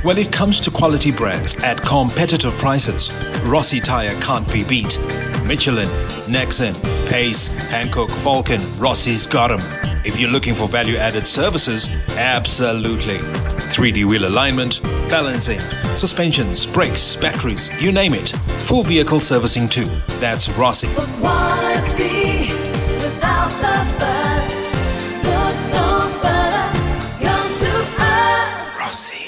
When it comes to quality brands at competitive prices, Rossi Tyre can't be beat. Michelin, Nexen, Pace, Hankook, Vulcan, Rossi's got 'em. If you're looking for value-added services, absolutely. 3D wheel alignment, balancing, suspensions, brakes, batteries, you name it. Full vehicle servicing too. That's Rossi. For quality without the fuss, look no further, come to us. Rossi.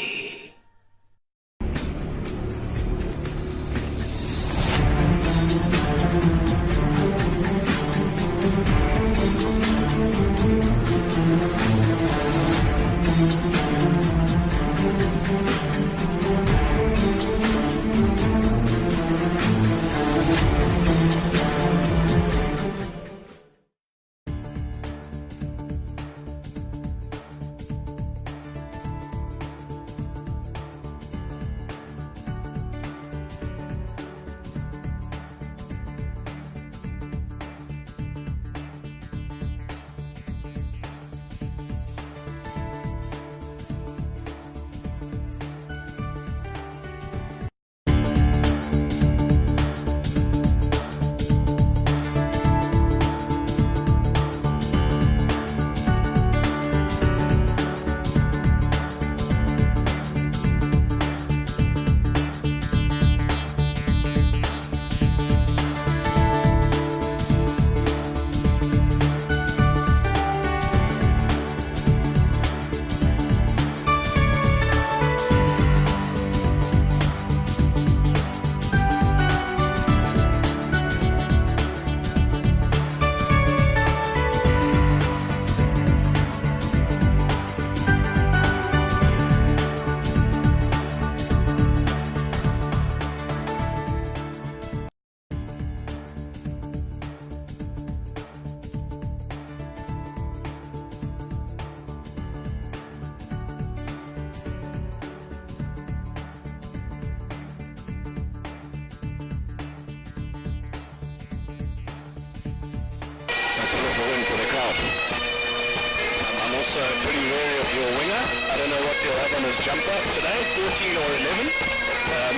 I'm also pretty wary of your winger. I don't know what he'll have on his jumper today, 14 or 11.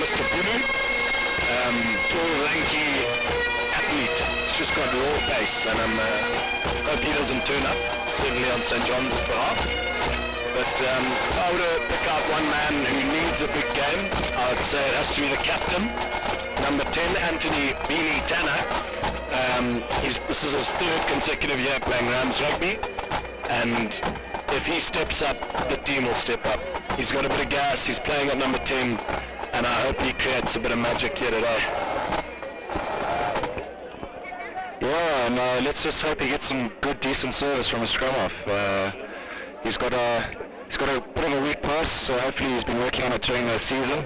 Mr. Bulu, tall, lanky athlete. He's just got raw pace, and I hope he doesn't turn up, certainly on St. John's behalf. But if I were to pick out one man who needs a big game, I would say it has to be the captain, number 10, Anthony Beanie Tanner. This is his third consecutive year playing Rams rugby, and if he steps up, the team will step up. He's got a bit of gas, he's playing at number 10, and I hope he creates a bit of magic here today. Yeah, and let's just hope he gets some good, decent service from his scrum off. He's got a bit of a weak pass, so hopefully he's been working on it during the season.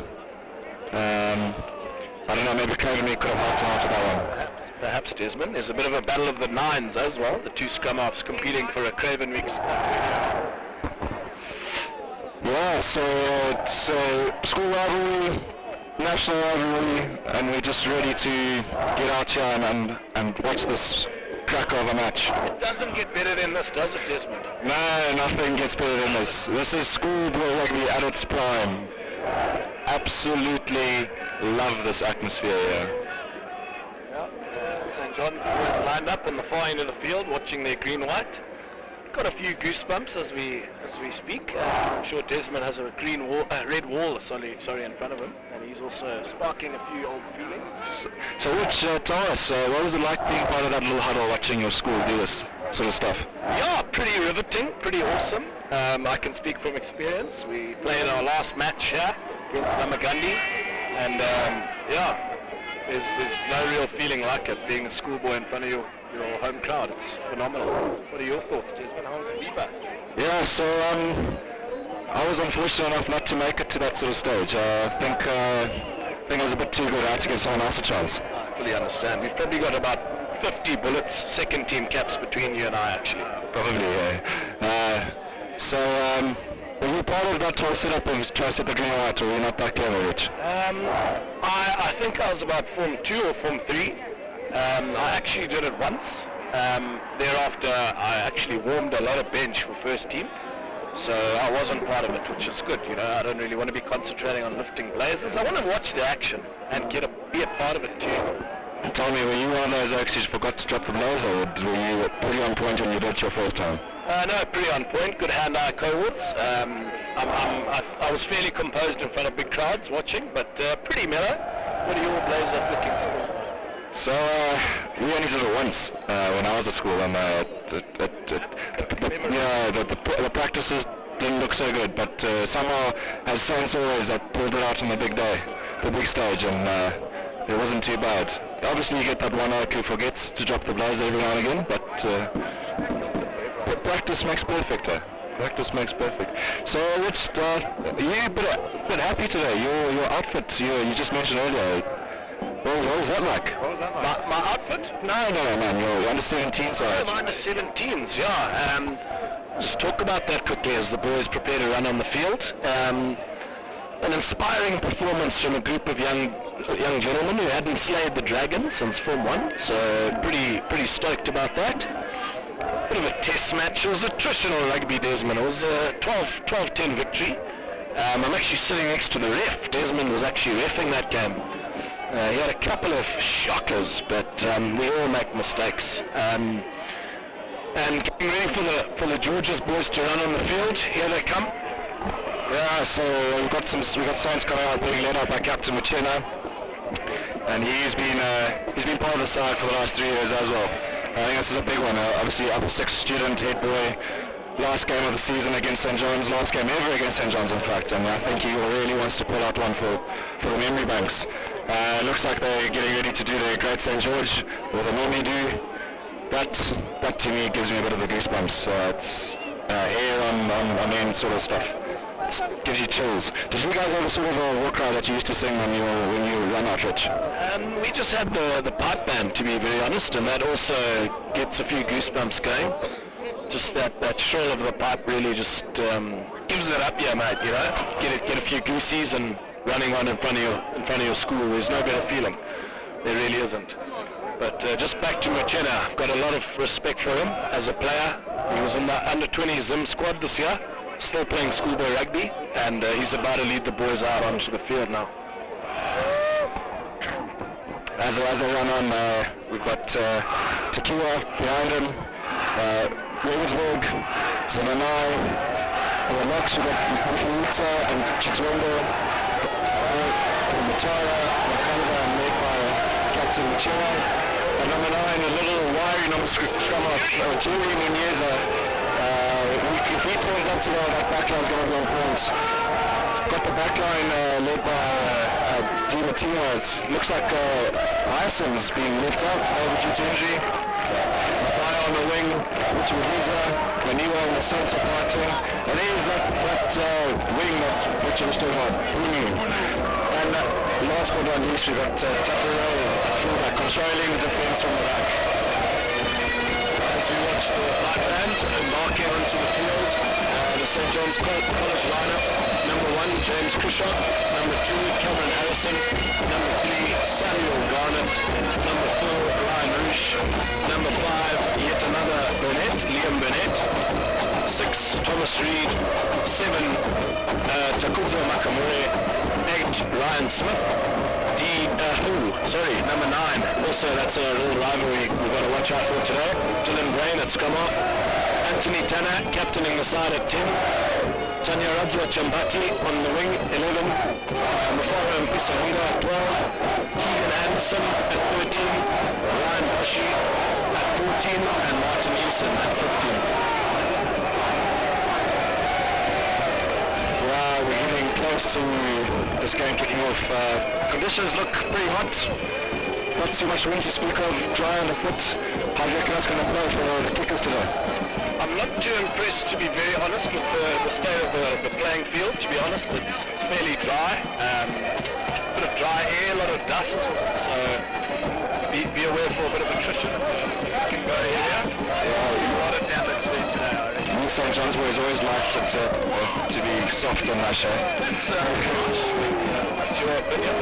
I don't know, maybe Cravenmeek could have helped him out with that one. Perhaps Desmond. There's a bit of a battle of the nines as well, the two scrum-offs competing for a Cravenmeek spot. Yeah, so it's school rivalry, national rivalry, and we're just ready to get out here and watch this crack of a match. It doesn't get better than this, does it, Desmond? No, nothing gets better than this. This is schoolboy rugby at its prime. Absolutely love this atmosphere here. St. John's boys lined up on the far end of the field watching their green-white. Got a few goosebumps as we speak. I'm sure Desmond has a red wall in front of him, and he's also sparking a few old feelings. So Rich, tell us, what was it like being part of that little huddle watching your school do this sort of stuff? Yeah, pretty riveting, pretty awesome. I can speak from experience. We played our last match here against Namagandi, and there's no real feeling like it, being a schoolboy in front of your home crowd. It's phenomenal. What are your thoughts, Desmond? How's Viva? Yeah, so I was unfortunate enough not to make it to that sort of stage. I think I was a bit too good. I had to give someone else a chance. I fully understand. We've probably got about 50 bullets, second team caps between you and I actually. Probably, yeah. Were you part of that whole setup of trying to set the dream out, or were you not that clever, Rich? I think I was about Form 2 or Form 3. I actually did it once. Thereafter, I actually warmed a lot of bench for first team. So I wasn't part of it, which is good. You know, I don't really want to be concentrating on lifting blazers. I want to watch the action and be a part of it too. Tell me, were you one of those oaks who forgot to drop the blazer, or were you pretty on point when you did it your first time? No, pretty on point. Good hand-eye cohorts. I was fairly composed in front of big crowds watching, but pretty mellow. What are your blazer flicking skills? So we only did it once when I was at school, and the practices didn't look so good. But somehow, as Saints always, I pulled it out on the big day, the big stage, and it wasn't too bad. Obviously, you get that one oak who forgets to drop the blazer every now and again, but practice makes perfect. Practice makes perfect. So, Rich, you a bit happy today? Your outfit, you just mentioned earlier. What was that like? My outfit? No, man. Your under 17 side. My under 17s, yeah. Just talk about that quickly as the boys prepare to run on the field. An inspiring performance from a group of young gentlemen who hadn't slayed the dragon since Form 1, so pretty stoked about that. Bit of a test match. It was attritional rugby, Desmond. It was a 12-10 victory. I'm actually sitting next to the ref. Desmond was actually reffing that game. He had a couple of shockers, but we all make mistakes. And getting ready for the Georges boys to run on the field. Here they come. Yeah, so we've got Saints coming out being led out by Captain Machena, and he's been part of the side for the last 3 years as well. I think this is a big one. Obviously, upper 6 student head boy. Last game of the season against St. John's, last game ever against St. John's in fact, and I think he really wants to pull out one for the memory banks. Looks like they're getting ready to do their Great St. George, or they normally do. That to me gives me a bit of the goosebumps. It's hair on end sort of stuff. It gives you chills. Did you guys have a sort of a walk cry that you used to sing when you run out, Rich? We just had the pipe band, to be very honest, and that also gets a few goosebumps going. Just that shrill of the pipe really just gives it up, yeah, mate. You know, get a few goosies and running on in front of your school. There's no better feeling. There really isn't. But just back to Machena, I've got a lot of respect for him as a player. He was in the under-20 Zim squad this year, still playing schoolboy rugby, and he's about to lead the boys out onto the field now. As they run on, we've got Tequila behind him, Ravensburg, Zananai, on the locks we've got Mufurutsa and Chitwendo, Matara, Makanza, and made by Captain Machena. And number 9, a little wiry number scrum off, Jerry Munyeza. If he turns up today, that backline's going to be on point. Got the backline led by Di Martino. It looks like Byson's being left out over due to injury. Mabaya on the wing, Richard Riza, Maniwa in the centre parting. And there's that wing that Richard was talking about, Brunu. And last but not least, we've got Tapero at fullback, controlling the defence from the back. As we watch the live band embarking onto the field, the St. John's College lineup: number 1, James Crushot; number 2, Cameron Harrison; number 3, Samuel Garnett; number 4, Ryan Roosh; number 5, yet another Burnett, Liam Burnett; 6, Thomas Reed; 7, Takuzo Makamure; 8, Ryan Smith; number 9. Also, that's a little rivalry we've got to watch out for today. Dylan Brain at scrum off. Anthony Tanner captaining the side at 10. Tanya Radzwa Chambati on the wing, 11. Mufara Mpisahunga at 12. Keegan Anderson at 13. Ryan Bashi at 14. And Martin Eason at 15. We're getting close to this game kicking off. Conditions look pretty hot. Not too much wind to speak of. Dry on the foot. How do you reckon that's going to play for the kickers today? I'm not too impressed, to be very honest, with the state of the playing field. To be honest, it's fairly dry. Bit of dry air, a lot of dust. So be aware for a bit of attrition. Can go here. Yeah, a lot of damage there today, I reckon. St. John's boys always liked it to be soft and lush, eh? What's your opinion?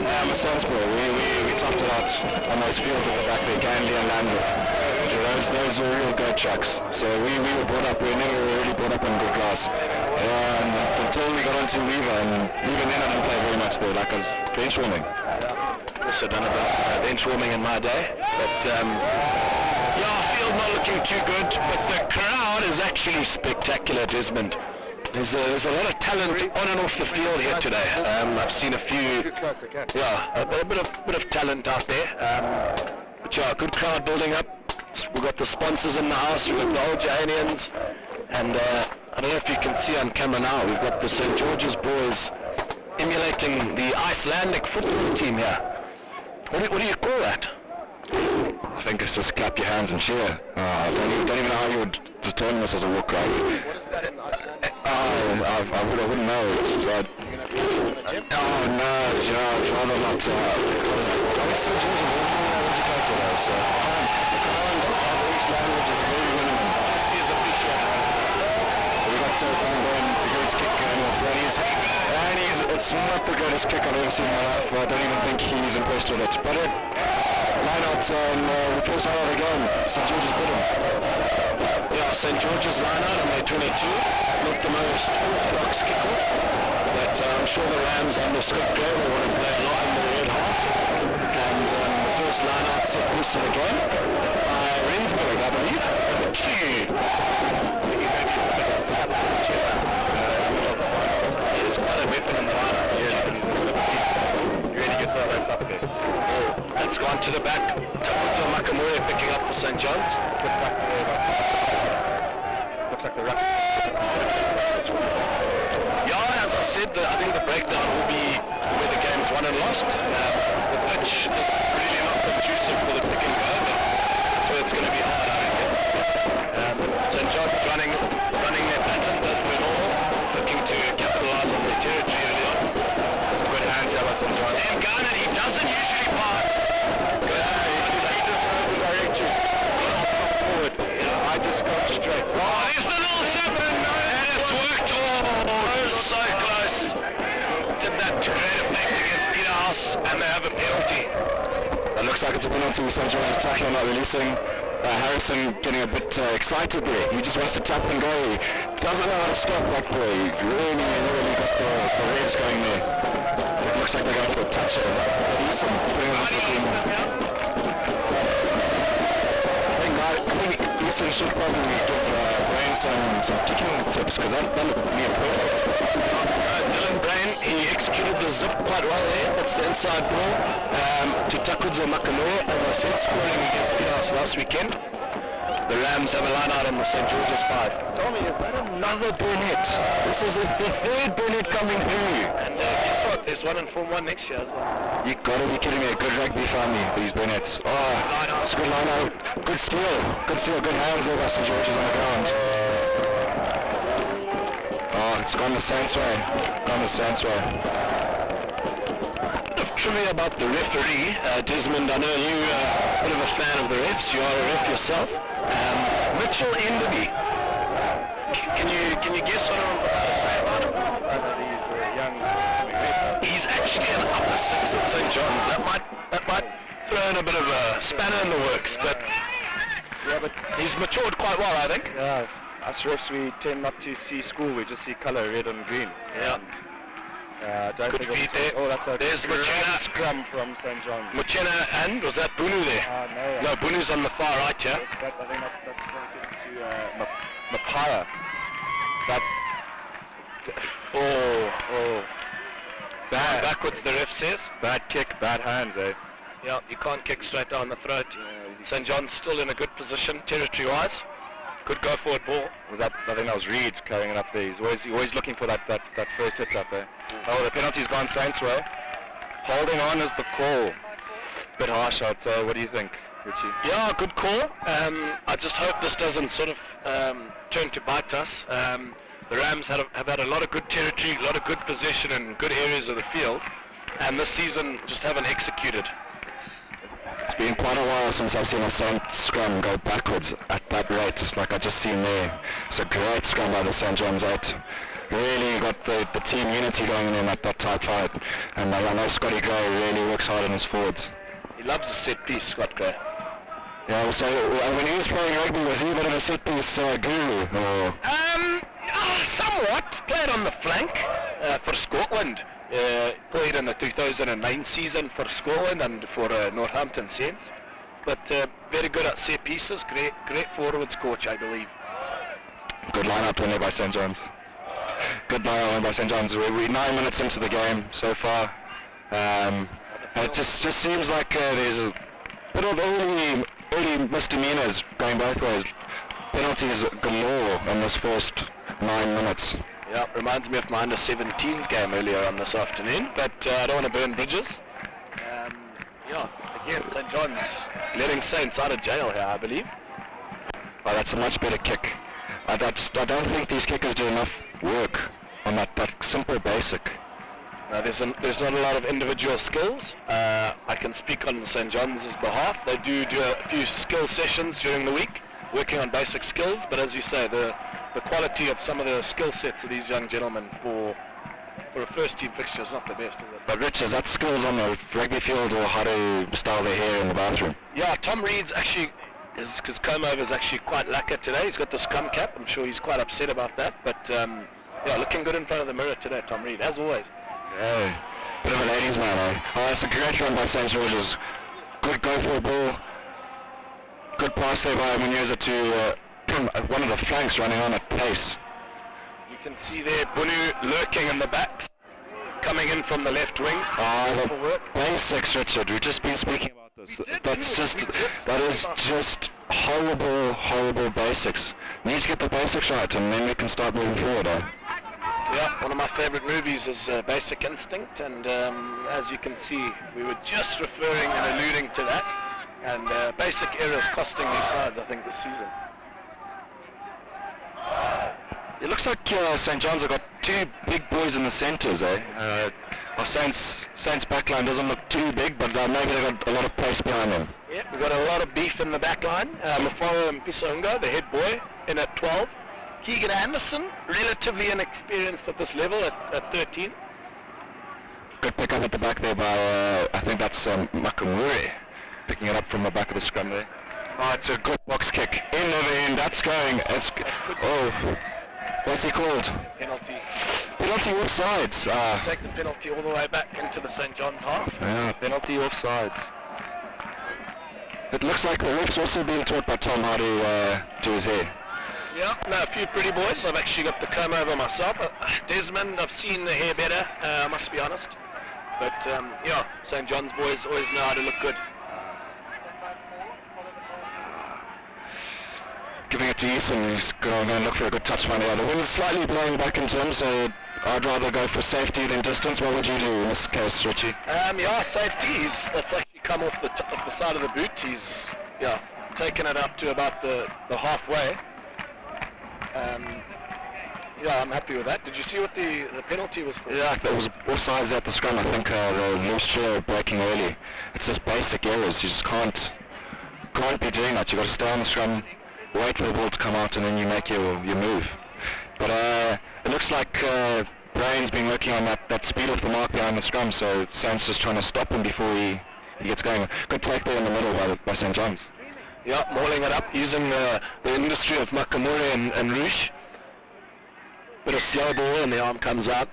I'm a Saints boy. We topped it out on those fields at the back there, Ganley and Landreth. Those were real goat trucks. So we were brought up, we never really brought up in good class. And until we got onto Weaver, and even then I didn't play very much there, like I was bench warming. Also done a bit of bench warming in my day. But yeah, field not looking too good, but the crowd is actually spectacular, Desmond. There's a lot of talent on and off the field here today. I've seen a few, yeah, a bit of talent out there. But yeah, good crowd building up. We've got the sponsors in the house. We've got the old Janians, and I don't know if you can see on camera now. We've got the St. George's boys emulating the Icelandic football team here. What do you call that? I think it's just clap your hands and cheer. I don't even know how you would determine this as a walk crowd. What is that in Iceland? I wouldn't know. Oh no, you know, I'd rather not. I was so Georgian, I don't know what you go to though, so the command of each language is very minimum. Honesty is appreciated. We got Tom going, the great kick going off, and it's not the greatest kick I've ever seen in my life, but I don't even think he's impressed with it. But line out, we first out again, St. George's Bottom. Yeah, St. George's line out on their 22. Not the most orthodox kickoff, but I'm sure the Rams under Scott Gray will want to play a lot in the red half. And the first line out set piece of the game by Rensburg, I believe. Number 2. He's quite a weapon in the lineup. He really gets all those up there. That's gone to the back. Taputo Makamoe picking up for St. John's. Looks like the ruck. Yeah, as I said, I think the breakdown will be where the game's won and lost. The pitch is really not conducive for the pick and go, so it's going to be hard, I reckon. St. John's running their patterns as per normal, looking to capitalise on their territory early on. Some good hands here by St. John's. Sam Garnett, he doesn't usually pass. He just knows the direction. Forward. I just got straight. Oh, there's the little super, and it's worked. Oh, so close. Did that to great effect against Peterhouse, and they have a penalty. It looks like it's a penalty. St. George's tackling, not releasing. Harrison getting a bit excited there. He just wants to tap and go. He doesn't know how to stop that boy. He really got the reds going there. It looks like they're going for a touch. Is that Eason? I think Eason should probably give Brain some kicking tips, because that looked near perfect. Dylan Brain, he executed the zip quite well there. That's the inside ball to Takudzo Makamoe, as I said, scoring against Peterhouse last weekend. The Rams have a line out on the St. George's 5. Tommy, is that another Burnett? This is the third Burnett coming through. And guess what? There's one in Form 1 next year as well. You gotta be kidding me. A good rugby family, these Burnett's. Oh, it's a good line out. Good steal. Good hands there by St. George's on the ground. Oh, it's gone the Saints way. Bit of trivia about the referee. Desmond, I know you're a bit of a fan of the refs. You are a ref yourself. Mitchell Enderby. Can you guess what I'm about to say about him? He's a young. He's actually an upper six at St. John's. That might throw in a bit of a spanner in the works, but he's matured quite well, I think. Yeah, us refs, we tend not to see school, we just see colour, red and green. Yeah. Don't Good think feed it's- there. Oh, that's a There's great Machina. scrum from St. John's. Muchena and was that Bunu there? No, No, Bunu's on the far right, yeah. I think that's going to get to Mapaya. That. Oh. Bad. Backwards, the ref says. Bad kick, bad hands, eh? Yeah, you can't kick straight down the throat. St. John's still in a good position, territory-wise. Good go-forward ball. I think that was Reed carrying it up there. He's always looking for that first hit up there. Oh, the penalty's gone Saints' way. Holding on is the call. Bit harsh, I'd say. What do you think? Richie? Yeah, good call. I just hope this doesn't sort of turn to bite us. The Rams have had a lot of good territory, a lot of good possession in good areas of the field, and this season just haven't executed. It's been quite a while since I've seen a Saint scrum go backwards at that rate, like I just seen there. It's a great scrum by the St. John's 8. Really got the team unity going in at that type fight, and I know Scotty Gray really works hard on his forwards. He loves a set piece, Scott Gray. Yeah, so when he was playing rugby, was he a bit of a set piece guru? Or? Somewhat. Played on the flank for Scotland. Played in the 2009 season for Scotland and for Northampton Saints. But very good at set pieces. Great forwards coach, I believe. Good line-up winner by St. John's. Good line-up winner by St. John's. We're 9 minutes into the game so far. It just seems like there's a bit of early misdemeanors going both ways. Penalties galore in this first 9 minutes. Yeah, reminds me of my under-17s game earlier on this afternoon, but I don't want to burn bridges. Again, St. John's letting Saints out of jail here, I believe. Oh, that's a much better kick. I don't think these kickers do enough work on that simple basic. There's not a lot of individual skills. I can speak on St. John's behalf. They do a few skill sessions during the week, working on basic skills, but as you say, the quality of some of the skill sets of these young gentlemen for a first team fixture is not the best, is it? But Rich, is that skills on the rugby field or how to style their hair in the bathroom? Yeah, Tom Reed's actually, his comb over is actually quite lacquer today. He's got the scum cap. I'm sure he's quite upset about that, but looking good in front of the mirror today, Tom Reed, as always. Yeah, bit of a ladies' man, eh? Oh, that's a great run by St. George's. Good go for a ball. Good pass there by Munoz to one of the flanks running on at pace. You can see there Bunu lurking in the backs, coming in from the left wing. The basics, Richard. We've just been speaking about this. That is just horrible basics. Need to get the basics right, and then we can start moving forward. Yeah, one of my favorite movies is Basic Instinct, and as you can see, we were just referring and alluding to that, and basic errors costing these sides, I think, this season. It looks like St. John's have got two big boys in the centres, eh? Our Saints backline doesn't look too big, but maybe they've got a lot of pace behind them. Yeah, we've got a lot of beef in the backline. Mafaro and Pisonga, the head boy, in at 12. Keegan Anderson, relatively inexperienced at this level at 13. Good pick up at the back there by, I think that's Makamuri, picking it up from the back of the scrum there. Oh, it's a good box kick. In over end, that's going. What's he called? Penalty. Penalty offsides. Take the penalty all the way back into the St. John's half. Yeah, penalty offsides. It looks like the ref's also being taught by Tom how to do his hair. Yeah, no, a few pretty boys. I've actually got the comb over myself. Desmond, I've seen the hair better, I must be honest. But St. John's boys always know how to look good. Giving it to Eason, he's going to look for a good touch man here. The wind's slightly blowing back in terms, so I'd rather go for safety than distance. What would you do in this case, Richie? Safety. That's actually come off the side of the boot. He's taken it up to about the halfway. I'm happy with that. Did you see what the penalty was for? Yeah, it was offsides at the scrum. I think the loose chair breaking early. It's just basic errors. You just can't be doing that. You've got to stay on the scrum, wait for the ball to come out, and then you make your move. But it looks like Brian's been working on that speed off the mark behind the scrum, so Saint's just trying to stop him before he gets going. Good take there in the middle by St. John's. Yeah, mauling it up using the industry of Makamuri and Rouge. Bit of slow ball and the arm comes out.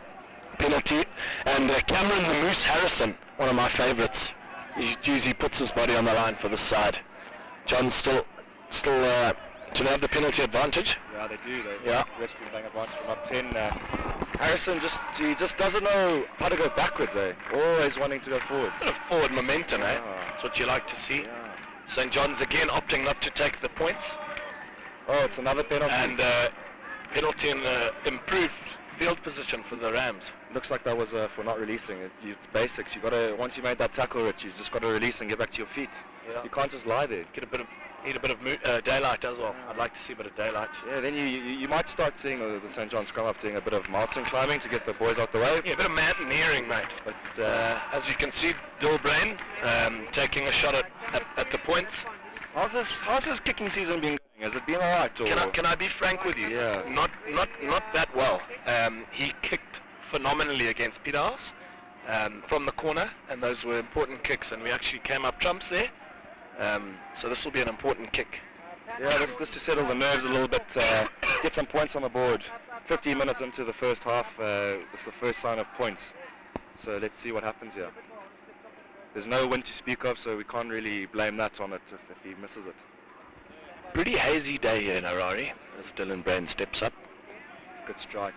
Penalty. And Cameron the Moose Harrison, one of my favourites. He usually puts his body on the line for the side. John's still do they have the penalty advantage? Yeah, they do. Yeah. Red's been playing advantage from up 10. Harrison just doesn't know how to go backwards, eh? Always wanting to go forwards. Bit of forward momentum, eh? Yeah. That's what you like to see. Yeah. St. John's again opting not to take the points. Oh, it's another penalty. And penalty in the improved field position for the Rams. Looks like that was for not releasing. It's basics. You gotta, once you made that tackle, Rich, you just got to release and get back to your feet. Yeah. You can't just lie there. Need a bit of daylight as well. I'd like to see a bit of daylight. Yeah, then you might start seeing the St. John Scrum up doing a bit of mountain climbing to get the boys out the way. Yeah, a bit of mountaineering, mate. But as you can see, Dill Brain taking a shot at the points. How's his kicking season been going? Has it been alright? Can I be frank with you? Yeah. Not that well. He kicked phenomenally against Peter House from the corner, and those were important kicks, and we actually came up trumps there. So this will be an important kick. Yeah, this to settle the nerves a little bit, get some points on the board. 15 minutes into the first half, it's the first sign of points. So let's see what happens here. There's no win to speak of, so we can't really blame that on it if he misses it. Pretty hazy day here in Harare as Dylan Brain steps up. Good strike.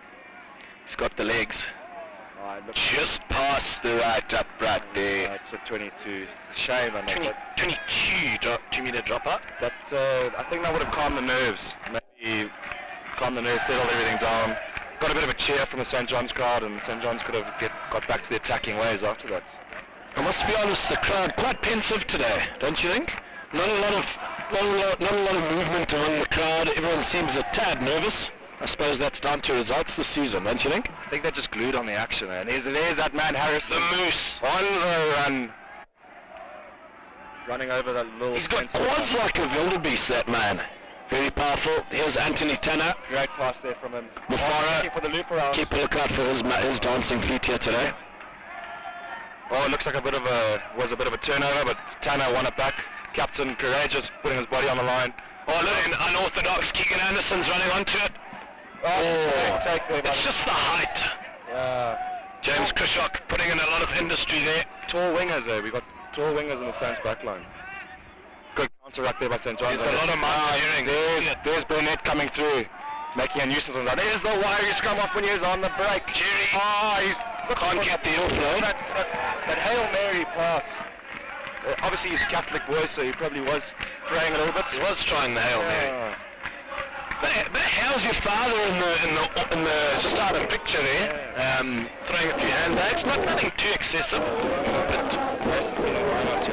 He's got the legs. Look, Just past the right upright there. it's a 22. It's a shame, I know. 22 2-meter dropout. But I think that would have calmed the nerves. Maybe calmed the nerves, settled everything down. Got a bit of a cheer from the St. John's crowd, and St. John's could have got back to the attacking ways after that. I must be honest, the crowd quite pensive today, don't you think? Not a lot of movement among the crowd. Everyone seems a tad nervous. I suppose that's down to results this season, don't you think? I think they're just glued on the action, man. There's that man Harrison. The Moose. On the run. Running over that little... He's got quads like a wildebeest, that man. Very powerful. Here's Anthony Tanner. Great pass there from him. Mufara. For the loop around. Keep a lookout for his dancing feet here today. Oh, it looks like was a bit of a turnover, but Tanner won it back. Captain courageous, putting his body on the line. Oh, look, and unorthodox. Keegan Anderson's running onto it. Oh, take there, It's just the height. yeah. James Kushok putting in a lot of industry there. Tall wingers there. We got tall wingers in the Saints back line. Good counter rack there by St. John's. There's a lot of mountaineering. There's Burnett coming through, making a nuisance of that. There's the wiry scrum off when he was on the break. Jerry. He's Can't get the offload. That Hail Mary pass. Obviously he's a Catholic boy, so he probably was praying a little bit. He was trying the Hail Mary. Yeah. But how's your father in the just out of the picture there? Throwing a few handbags, nothing too excessive. But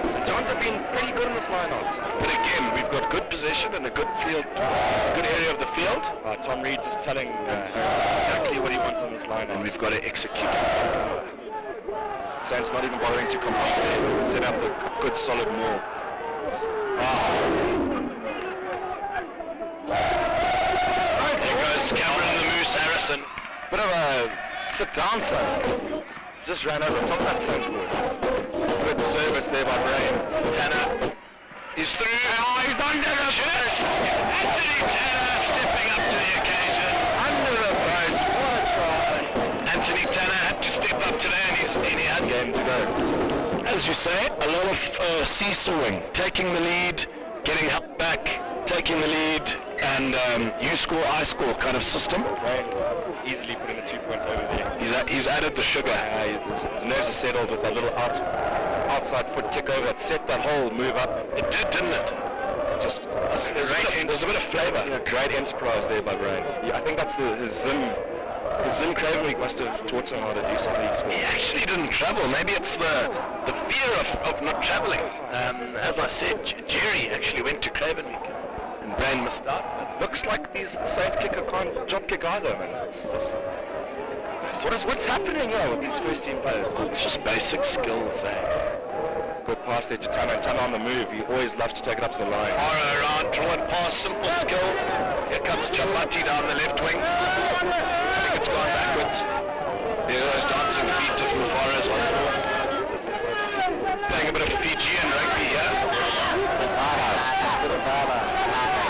St. John's have been pretty good in this line-out. But again, we've got good possession and a good field, good area of the field. Tom Reed just telling exactly what he wants in this line-out. And we've got to execute. Saints not even bothering to compete there. Set up a good solid maul. There goes Cameron the Moose Harrison. Bit of a sit-down, son. Just ran over the top of that Saints boy. Good service there by Brain. Tanner is through. Oh, he's under the post. Anthony Tanner stepping up to the occasion. Under the post. What a try. Anthony Tanner had to step up today, and he had Game to go. as you say, a lot of seesawing, taking the lead, getting help back, taking the lead, and you score, I score kind of system. Brain easily putting the 2 points over there. He's added the sugar. His nerves are settled with that little outside foot kick over that set that whole move up. It did, didn't it? Just There's a bit of flavour. yeah, great enterprise there by Brain. Yeah, I think that's his Zim Craven Week must have taught him how to do some of these He scores. actually didn't travel. Maybe it's the fear of not travelling. As I said, Jerry actually went to Craven Week, and Brain missed out. Looks like these Saints kicker can't drop kick either, man. What's happening here with these first team players? It's just basic skills, eh? Good pass there to Tanner. Tanner on the move. He always loves to take it up to the line. Mara around, draw and pass, simple skill. Here comes Chapati down the left wing. I think it's gone backwards. There goes dancing feet of Mufaras once more. Playing a bit of Fijian rugby here.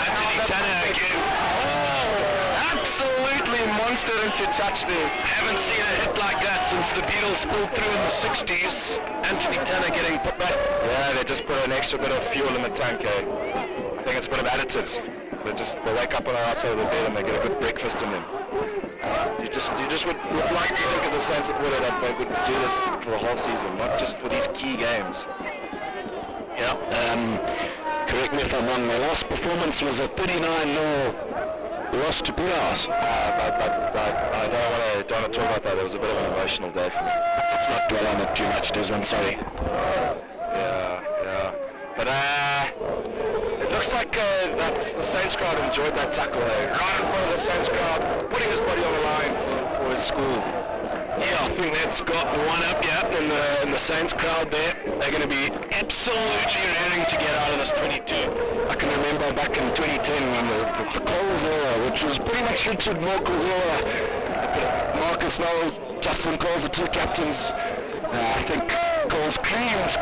Anthony Tanner again. Oh, absolutely monster into touch there. Haven't seen a hit like that since the Beatles pulled through in the 60s. Anthony Tanner getting put back. Yeah, they just put an extra bit of fuel in the tank, eh? I think it's a bit of additives. They wake up on the outside of the bed and they get a good breakfast in them. You just would like to think as a Saints supporter that they would do this for the whole season, not just for these key games. Yeah. Correct me if I'm wrong. Their last performance was a 39-0 loss to Piras. I don't want to talk about that. It was a bit of an emotional day for me. Let's not dwell on it too much, Desmond. Sorry. Yeah. But it looks like that's the Saints crowd enjoyed that tackle. Right in front of the Saints crowd, putting his body on the line for his school. Yeah, I think that's got one up, yeah, in the Saints crowd there. They're going to be absolutely raring to get out of this 22. I can remember back in 2010 when the Coles era, which was pretty much Richard Morkel's era. Marcus Noel, Justin Coles, the two captains. I think Coles creamed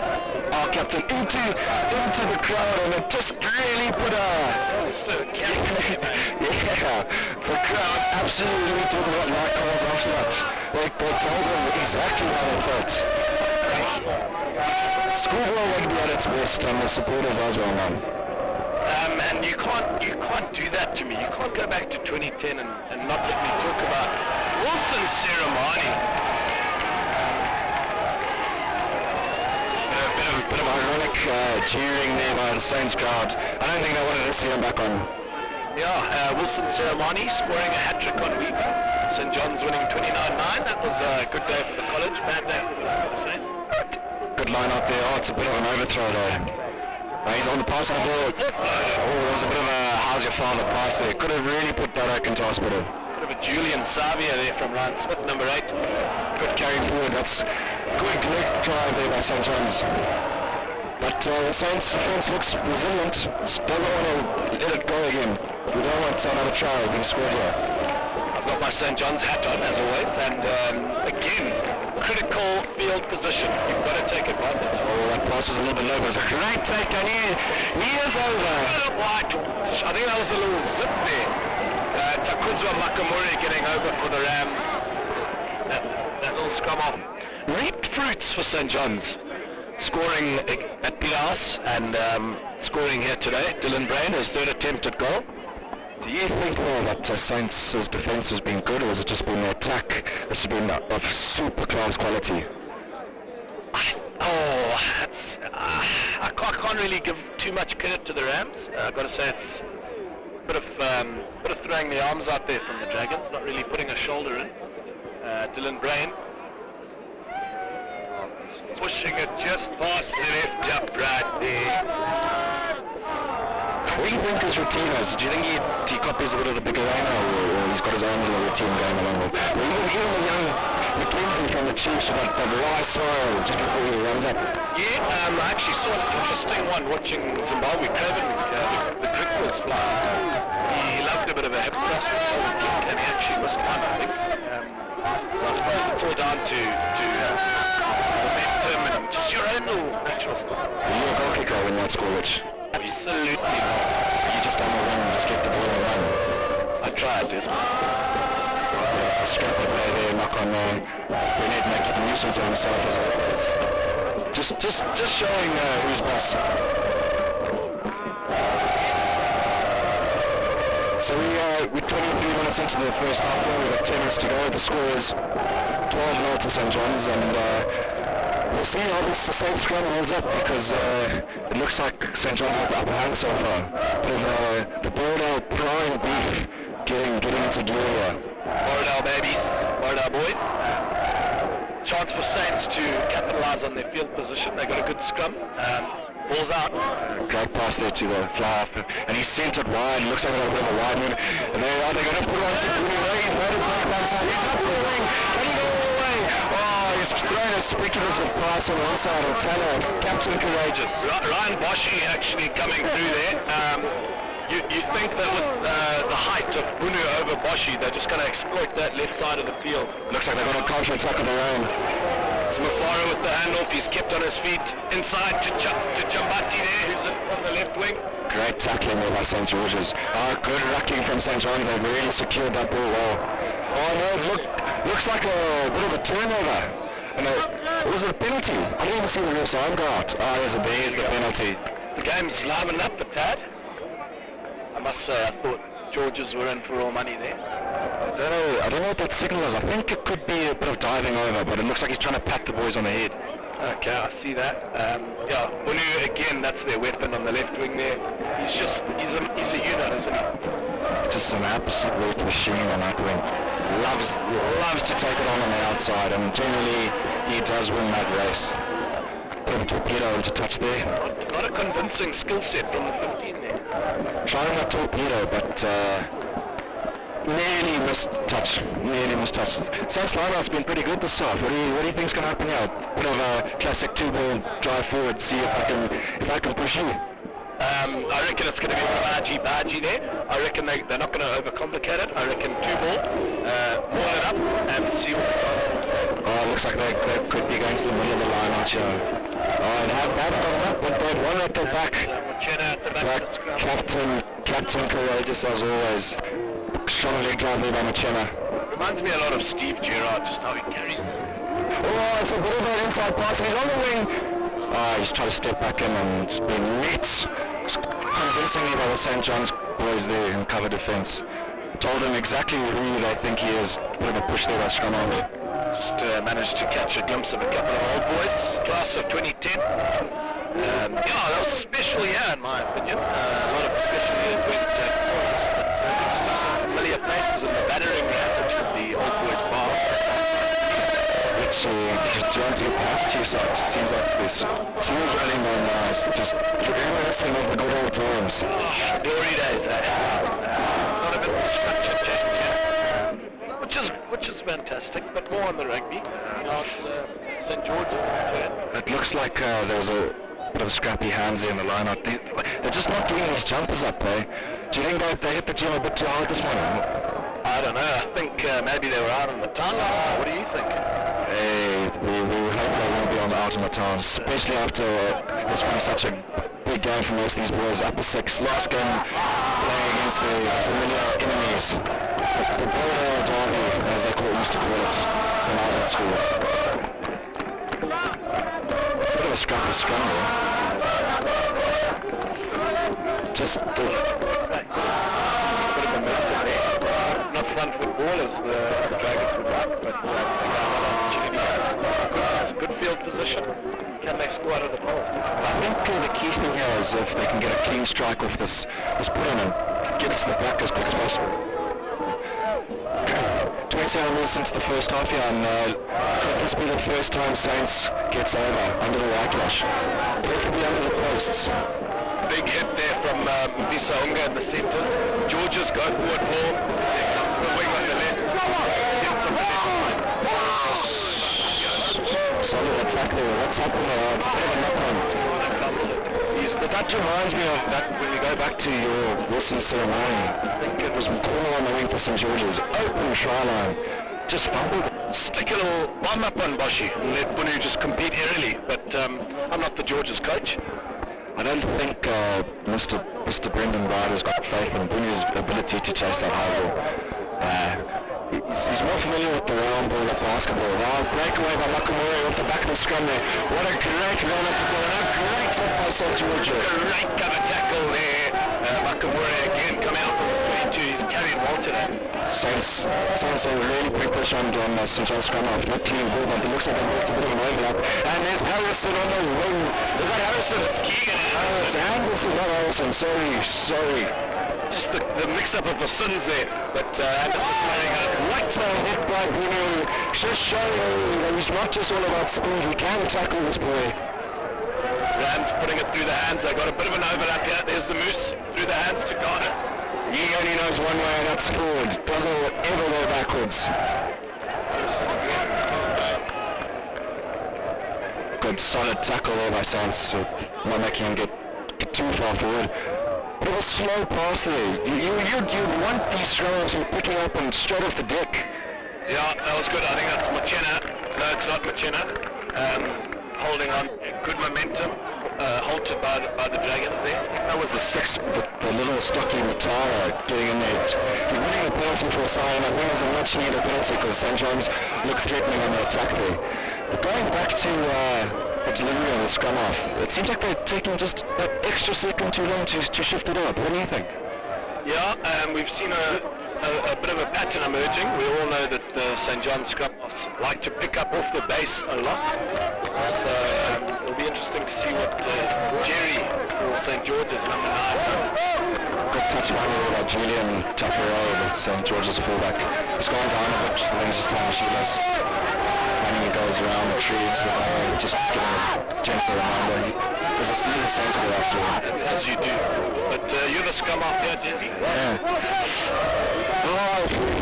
our captain into the crowd, and it just really put yeah, the crowd absolutely did not like Coles after that. They told him exactly how they felt. Schoolboy rugby at its best, and the supporters as well, man. And you can't do that to me. You can't go back to 2010 and not let me talk about Wilson Seremani. Bit of ironic cheering there by the Saints crowd. I don't think they wanted to see him back on. Yeah, Wilson Seremani scoring a hat-trick on Weaver. St. John's winning 29-9. That was a good day for the college, bad day for the Saints. Good line up there. Oh, it's a bit of an overthrow though. He's on the pass on the ball. Oh, it was a bit of a how's your father pass there. Could have really put that into hospital. Bit of a Julian Savia there from Ryan Smith, number 8. Good carry forward. That's good leg drive there by St. John's. But the Saints defense looks resilient. Doesn't want to let it go again. We don't want another try being scored here. I've got my St. John's hat on as always, and again, critical field position. You've got to take advantage. Oh, that pass was a little bit low, but it was a great take, and he is over. White. I think that was a little zip there. Takuzwa Makamuri getting over for the Rams. That little scrum off. Reaped fruits for St. John's. Scoring at Pilas and scoring here today. Dylan Brain, his third attempt at goal. Do you think that Saints' defence has been good, or has it just been the attack that's been of super class quality? I can't really give too much credit to the Rams. I've got to say it's a bit of throwing the arms out there from the Dragons, not really putting a shoulder in. Dylan Brain pushing it just past the left jump right there. What do you think his routine is? Do you think he copies a bit of the bigger Rhino, or he's got his own little routine going along with? Or even the young McKenzie from the Chiefs with that wry smile just before he runs up. Yeah, I actually saw an interesting one watching Zimbabwe. Craven, the crick was flying. He loved a bit of a hip thrust kick, and he actually missed one, I think. So I suppose it's all down to momentum and just your own little natural stuff. Are you a goal kicker when you're at school, Rich? Absolutely not. You just on the run and just get the ball and run. I tried, Desmond. Strap the play there, knock on there. Burnett making a nuisance of himself as well. Just showing who's boss. So we're 23 minutes into the first half here. We've got 10 minutes to go. The score is 12-0 to St. John's, and we'll see how this Saints scrum holds up, because it looks like St. John's got the upper hand so far. Bit of the Bordeaux prime beef getting into gear here. Bordeaux babies, Bordeaux boys. Chance for Saints to capitalise on their field position. They got a good scrum. Ball's out. Great pass there to the fly off, and he sent it wide. Looks like a bit of a wide one. And they're going to put on to Booney. He's made it back backside. He's up the wing. Can he go all the way? Oh, he's thrown a speculative pass on one side of Tanner. Captain Courageous. Ryan Boshi actually coming through there. You think that with the height of Bunu over Boshi, they're just going to exploit that left side of the field. Looks like they've got a counter-attack of their own. It's Mufara with the handoff. He's kept on his feet inside to Jambati there, who's on the left wing. Great tackling there by St. George's. Good rucking from St. John's. They've really secured that ball well. Oh no, looks like a bit of a turnover. And was it a penalty? I didn't even see the ref's arm go out. There's the penalty. The game's livened up a tad. I must say, I thought Georges were in for all money there. I don't know what that signal is. I think it could be a bit of diving over, but it looks like he's trying to pat the boys on the head. Okay, I see that. Bunu again, that's their weapon on the left wing there. He's a unit, isn't he? Just an absolute machine on that wing. Loves to take it on the outside, and generally he does win that race. bit of a torpedo into touch there. Not a convincing skill set from the 15 there. Trying a torpedo, but nearly missed touch. Saints lineout's been pretty good this half. What do you think's going to happen now? Bit of a classic two-ball drive forward. See if I can push you. I reckon it's going to be a bit of argy-bargy there. I reckon they're not going to overcomplicate it. I reckon 2-ball, maul it up and see what they got. Oh, it looks like they could be going to the middle of the line out here. Oh, and have that gone up, but they've one at the back. Machena at the back of the scrum. Captain courageous as always. Strong leg drive there by Machena. Reminds me a lot of Steve Gerrard, just how he carries things. Oh, it's a bit of an inside pass, and he's on the wing. He's trying to step back in and it's been met convincingly by the St. John's boys there in cover defence. Told him exactly who they think he is. Bit of a push there by Scrum-Army. Just managed to catch a glimpse of a couple of old boys, class of 2010. That was a special year in my opinion. A lot of special years went before us, but good to see some familiar faces in the battering ram, which is the old boys bar. Which you want to get back to yourself. It seems like this team's running on just reminiscing of the good old times. Glory days, eh? Not a bit of structured change here. Which is fantastic, but more on the rugby. Now it's St. George's turn. It looks like there's a bit of scrappy hands there in the line-out. They're just not getting these jumpers up, eh? Do you think they hit the gym a bit too hard this morning? I don't know. I think maybe they were out on the town last night. What do you think? Hey, we hope they won't be out in the town, especially after this being such a big game for most of these boys. Upper six, last game playing against the familiar enemies. The Boyle Derby, as they used to call it, in Ireland school. Bit of a scrappy scrum there. Just bit of momentum there. Not front football as the Dragons would like, but they got another opportunity. It's a good field position. Can they score out of the ball? I think the key thing here is if they can get a clean strike with this point and get it to the back as quick as possible. 27 minutes into the first half here, and could this be the first time Saints gets over under the whitewash? Preferably under the posts. Big hit there from Mbisa Unga in the centres. Georges go forward more. There comes the wing on the left. Solid attack there. What's happened there? It's a bit of a knock-on. That reminds me of that when you go back to your Wilson ceremony. I think it was McConnell on the wing for St. George's. Open try line. Just fumbled. Stick a little bomb up on Boshi and let Bunu just compete early. But I'm not the Georges coach. I don't think Mr. Brendan Bride has got faith in Bunu's ability to chase that high ball. He's more familiar with the round ball of basketball. Now, breakaway by Nakamura off the back of the scrum there. What a great run up the ball, and a great hit by St. George's. Great cover tackle there. Nakamura again coming out from his 22. He's carried well today. Saints are really putting pressure on St. John's scrum off. Not clean ball, but it looks like they worked a bit of an overlap. And there's Harrison on the wing. Is that Harrison? It's Keegan. Oh, it's Anderson, not Harrison. Sorry. Just the mix-up of the sins there, but Anderson playing it. What a hit by Bruno. Just showing that he's not just all about speed, he can tackle this boy. Rams putting it through the hands. They got a bit of an overlap here. There's the Moose through the hands to Garnet. He only knows one way, and that's forward. Doesn't ever go backwards. Good solid tackle there by Saints, not making him get too far forward. But it was slow pass there. You want these scrums to be picking up and straight off the deck. Yeah, that was good. I think that's Machena. No, it's not Machena. Holding on, good momentum. Halted by the Dragons there. That was the sixth, the little stocky Matara getting in there. He's winning the penalty for a sign. I think it was a much needed penalty because St. John's looked threatening on the attack there. But going back to the delivery on the scrum off, it seems like they're taking just that extra second too long to shift it up. What do you think? Yeah, we've seen a bit of a pattern emerging. We all know that the St. John's scrum-offs like to pick up off the base a lot. So it'll be interesting to see what Jerry for St. George's number 9 does. Good touch by Julian Taffarel with St. George's fullback. He's gone down a bit. I think he's just tying shoeless. and he goes around the tree to the back, just giving a gentle reminder. He's a sensible after him. As you do. But you're the scum off here, Dizzy. Yeah.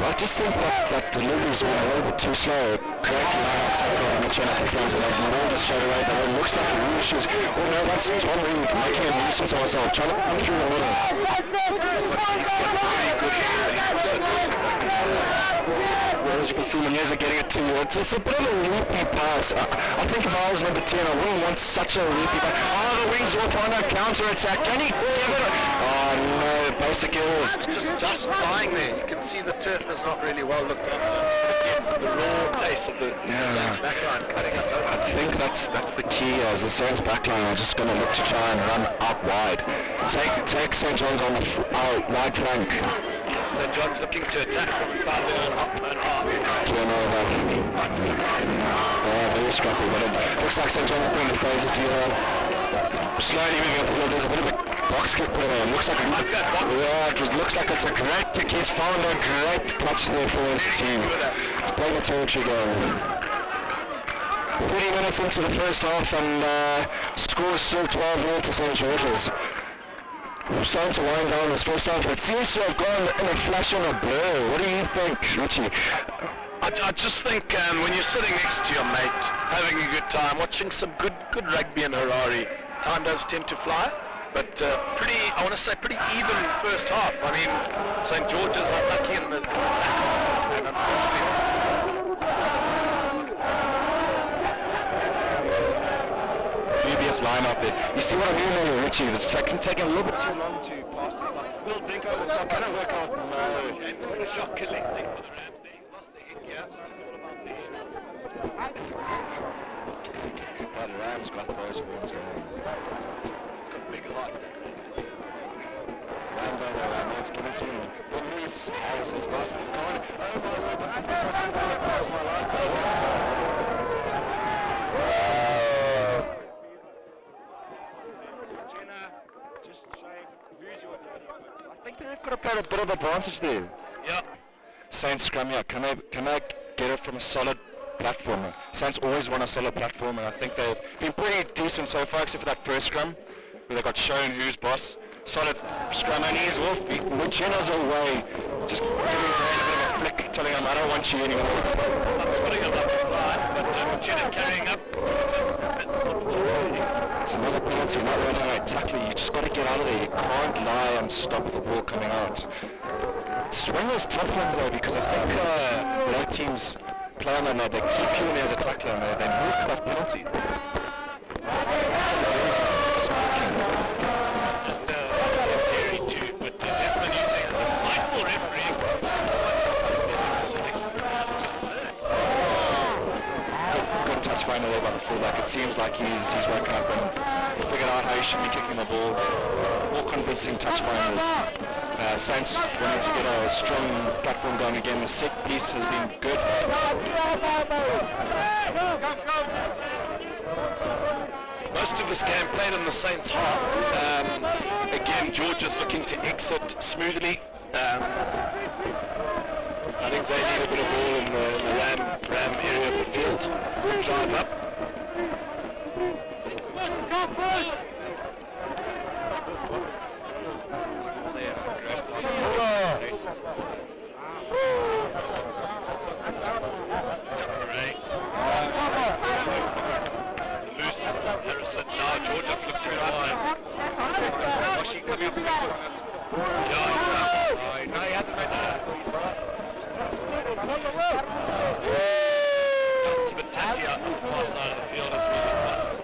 I just think that delivery's been a little bit too slow. Great line-up tackle on the chin at the front, and Moore just showed away, but it looks like Roosh is... Oh no, that's Tom Reed making a nuisance of himself, trying to come through the middle. As you can see, Muneza getting it to you. It's just a bit of a loopy pass. I think if I was number 10, I wouldn't want such a loopy pass. Oh, the wings off on a counter-attack. Can he give it? Oh no, basic errors. Just flying there. You can see the turf is not really well looked after. The raw pace of the Saints backline cutting us over. I think that's the key, as the Saints backline are just going to look to try and run out wide. Take St. John's on the wide flank. St. John's looking to attack from inside the half. Very scrappy, but it looks like St. John will bring the phases to you. Slowly moving up the field. There's a bit of a box kick put away. It looks like it looks like it's a great pick. He's found a great touch there for his team. He's playing the territory goal. 30 minutes into the first half, and score is still 12-0 to St. George's. We're starting to wind down this first half. It seems to have gone in a flash and a blur. What do you think, Richie? I just think when you're sitting next to your mate, having a good time, watching some good rugby in Harare, time does tend to fly. But I want to say pretty even first half. I mean, St. George's are lucky in the attack, and unfortunately... Dubious line-up there. You see what I mean there, Richie? It's taking a little bit too long to pass it. Will Dinko, it's not going to work out. No. James got a shot collecting for the Rams there. He's lost the head here. It's all about the head. But the Rams got those wins going. It's got a big heart. Let's give it to him. Then Lewis Harrison's pass. Oh my word, this is the first I've seen a pass in my life. Just showing who's your daddy. I think they've got to play a bit of advantage there. Yeah. Saints scrum, yeah. Can they get it from a solid platform? Saints always want a solid platform, and I think they've been pretty decent so far, except for that first scrum, where they got shown who's boss. Solid scrum, and he's off. Muchina's away. Just giving Grant a bit of a flick, telling him, I don't want you anymore. I'm spotting a lovely fly, but Muchina carrying up. It's another penalty, not running away tackling. You just got to get out of there. You can't lie and stop the ball coming out. It's one of those tough ones though, because I think a lot of teams play on that now. They keep you as a tackler, and they milk that penalty. Final there by the fullback. It seems like he's woken up and figured out how he should be kicking the ball. More convincing touch finals. Saints wanting to get a strong platform going again. The set piece has been good. Most of this game played in the Saints half. Again, George is looking to exit smoothly. I think they need a bit of ball in the Ram area of the field. Drive up. Loose. Harrison. Now George just lifting it wide. No, he hasn't made that. Tibetati out on the far side of the field as well.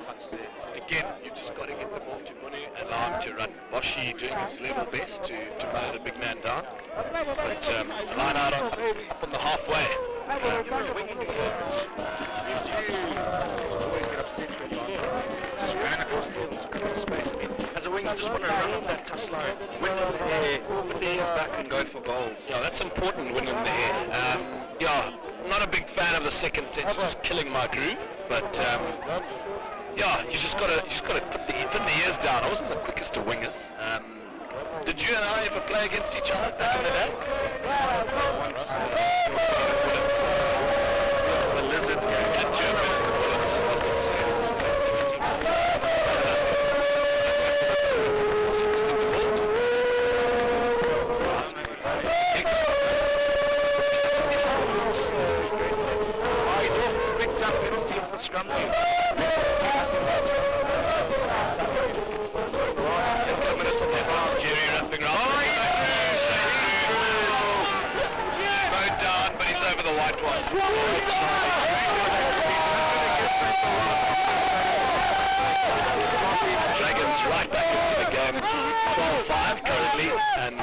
Touch there. Again, you've just got to get the ball to Munu and allow him to run. Boshi doing his level best to mow the big man down. But line out up on the halfway. Always get upset when he just ran across the field and took a lot of space. I mean, as a winger, you just want to run up that touchline, win in the air, put the hands back and go for goal. Yeah, that's important, win in the air. Yeah, not a big fan of the second set, just killing my groove. But yeah, you just gotta put the ears down. I wasn't the quickest of wingers. Did you and I ever play against each other back in the day? Once, it's the Lizards Dragons right back into the game. 12-5 currently, and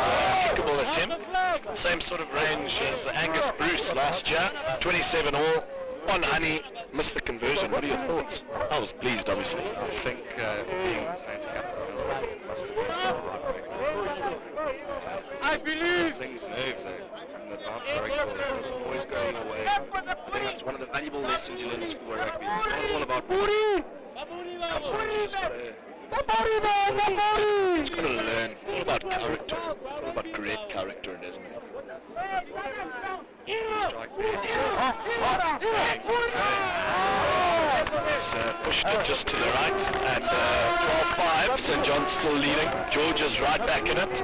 kickable attempt. Same sort of range as Angus Bruce last year. 27 all on Honey. Missed the conversion. What are your thoughts? I was pleased, obviously. I think being the Saints captain as well must have been the right pick. I believe things nerves and the bounce rugby ball is always going away. I think that's one of the valuable lessons you learn in school rugby. It's not all about booty. Sometimes you just gotta learn. It's all about character. It's all about great character in Esmond. He's pushed it just to the right, and 12-5, St. John's still leading. George is right back in it.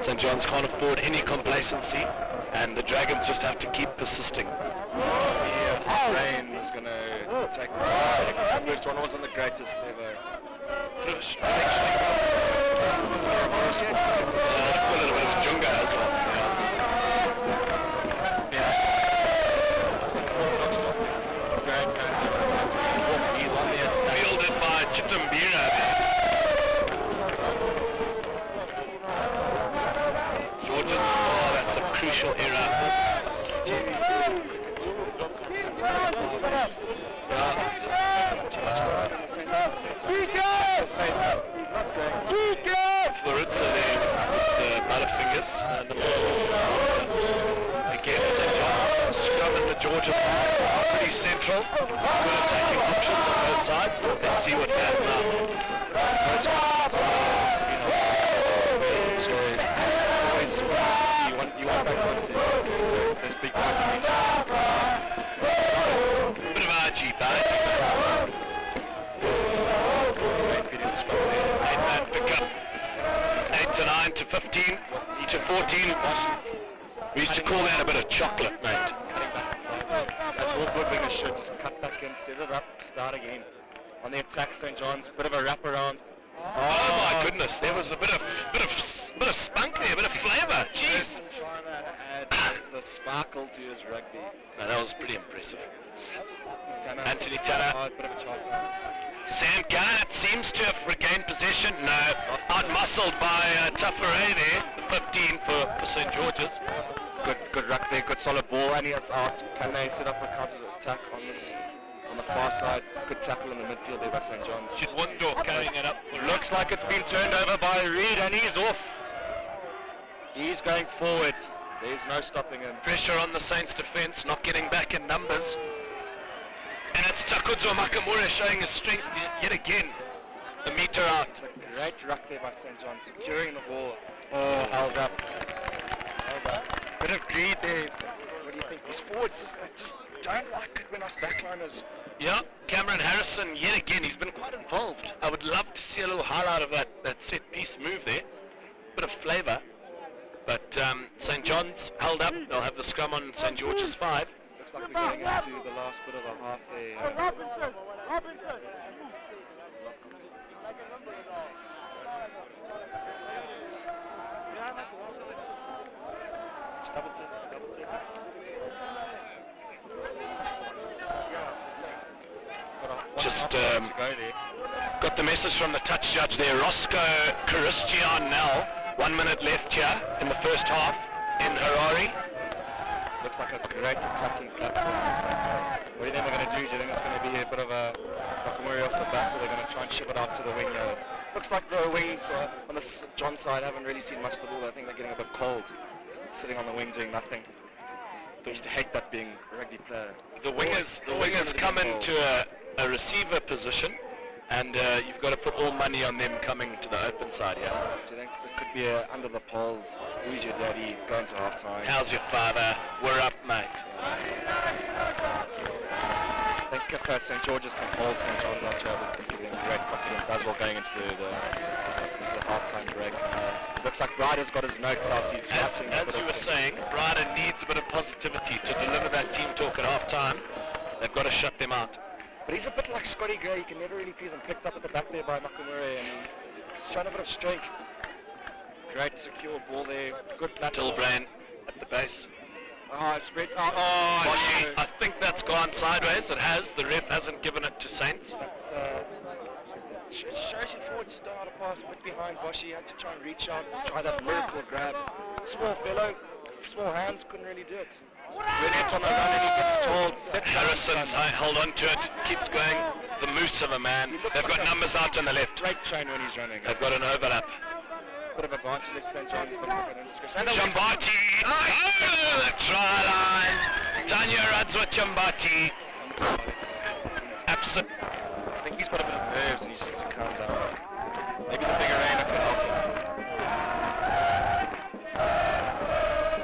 St. John's can't afford any complacency, and the Dragons just have to keep persisting. The rain is going to take the first one wasn't the greatest ever. A little bit of Junga as well. He's on the attack. Fielded by Chitambira. George's, that's a crucial error. Floritza there, the Butterfingers, and again St. John's scrum in the Georgia pretty central. Good attacking options on both sides. Let's see what pans out. You want back on to this big one. Bit of RG back. Eight-man pickup. 8-9 to 15 to 14. We used to call that a bit of chocolate, mate. Cutting back inside. That's all good wingers should. Just cut back in, set it up, start again. On the attack, St. John's, bit of a wraparound. Oh my goodness, there was a bit of spunk there, a bit of flavour. Jeez. Trying to add the sparkle to his rugby. No, that was pretty impressive. Tanner, Anthony Tanner. bit of a charge. Sam Garnett seems to have regained possession. No, out-muscled by Tafare there. 15 for St. George's. Good rugby, good solid ball, and it's out. Can they set up a counter attack on the far side? Good tackle in the midfield there by St. John's. Chidwundo carrying it up. Looks like it's been turned over by Reed, and he's off. He's going forward. There's no stopping him. Pressure on the Saints defence, not getting back in numbers. And it's Takudzo Makamura showing his strength yet again. The metre out. It's a great ruck there by St. John's, securing the ball. Oh, held up. Bit of greed there. What do you think? These forwards they just don't like it when us backliners. Yeah, Cameron Harrison yet again, he's been quite involved. I would love to see a little highlight of that set piece move there. Bit of flavour. But St. John's held up. They'll have the scrum on St. George's 5. Looks like we're getting into the last bit of a half there. It's double check. Just to go there. got the message from the touch judge there. Roscoe Christian now. 1 minute left here in the first half in Harare. Looks like a great attacking platform. What do you think they're going to do? Do you think it's going to be a bit of a Nakamura off the back, or they're going to try and ship it out to the wing? Looks like the wings on the John side haven't really seen much of the ball. I think they're getting a bit cold, sitting on the wing doing nothing. They used to hate that being a rugby player. The wingers come into a receiver position, and you've got to put all money on them coming to the open side here. Do you think it could be under the poles? Who's your daddy? Going to half time. How's your father? We're up, mate. I think think if St George's can hold St John's out here, we'll be in great confidence as well going into the half-time break. Looks like Ryder's got his notes out. He's As you were saying, Ryder needs a bit of positivity to deliver that team talk at half-time. They've got to shut them out. But he's a bit like Scotty Gray. You can never really please him. Picked up at the back there by Makumure, and he's shown a bit of strength. Great secure ball there. Good platform. Tilbrain at the base. Oh, spread. Boshi, No. I think that's gone sideways. It has. The ref hasn't given it to Saints. But, shows you forward, just don't know how to pass, a bit behind Boshi, had to try and reach out, try that miracle grab. Small fellow, small hands, couldn't really do it. Renette on the run and he gets told, set Harrison's held on to it, keeps going. The moose of a man. They've got numbers out on the left. Great train when he's running. They've got an overlap. Bit of advantage at St. John's, but it's a bit indiscretion. Chambati over the try line. Tanya Radzwa Chambati. Absolutely. I think he's got a bit of nerves and he just needs to calm down. Maybe the bigger arena could help him.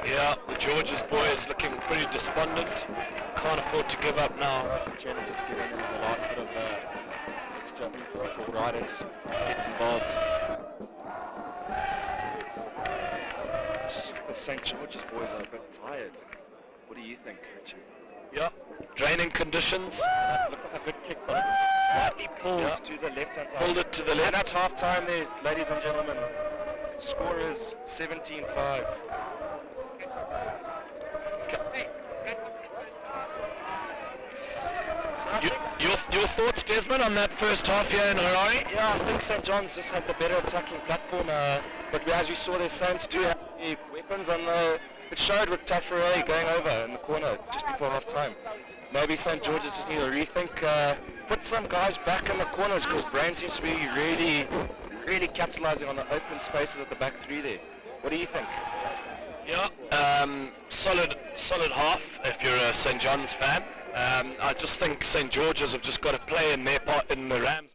Yeah, the Georges boys looking pretty despondent. Can't afford to give up now. Jenny just giving him the last bit of extra for Ryder just gets involved. Just look at the St. George's boys are a bit tired. What do you think, Richie? Yeah, draining conditions. Looks like a good kick, but slightly pulled to the left-hand side. Pulled it to the And left. that's half-time there, ladies and gentlemen. Score is 17-5. Your thoughts, Desmond, on that first half here in Harare? Yeah, I think St. John's just had the better attacking platform, but as you saw, their Saints do have the weapons, and it showed with Tafare going over in the corner just before half-time. Maybe St. George's just need to rethink, put some guys back in the corners, because Brain seems to be really capitalizing on the open spaces at the back three there. What do you think? Yeah, solid half if you're a St. John's fan. I just think St. George's have just got to play in their part in the Rams.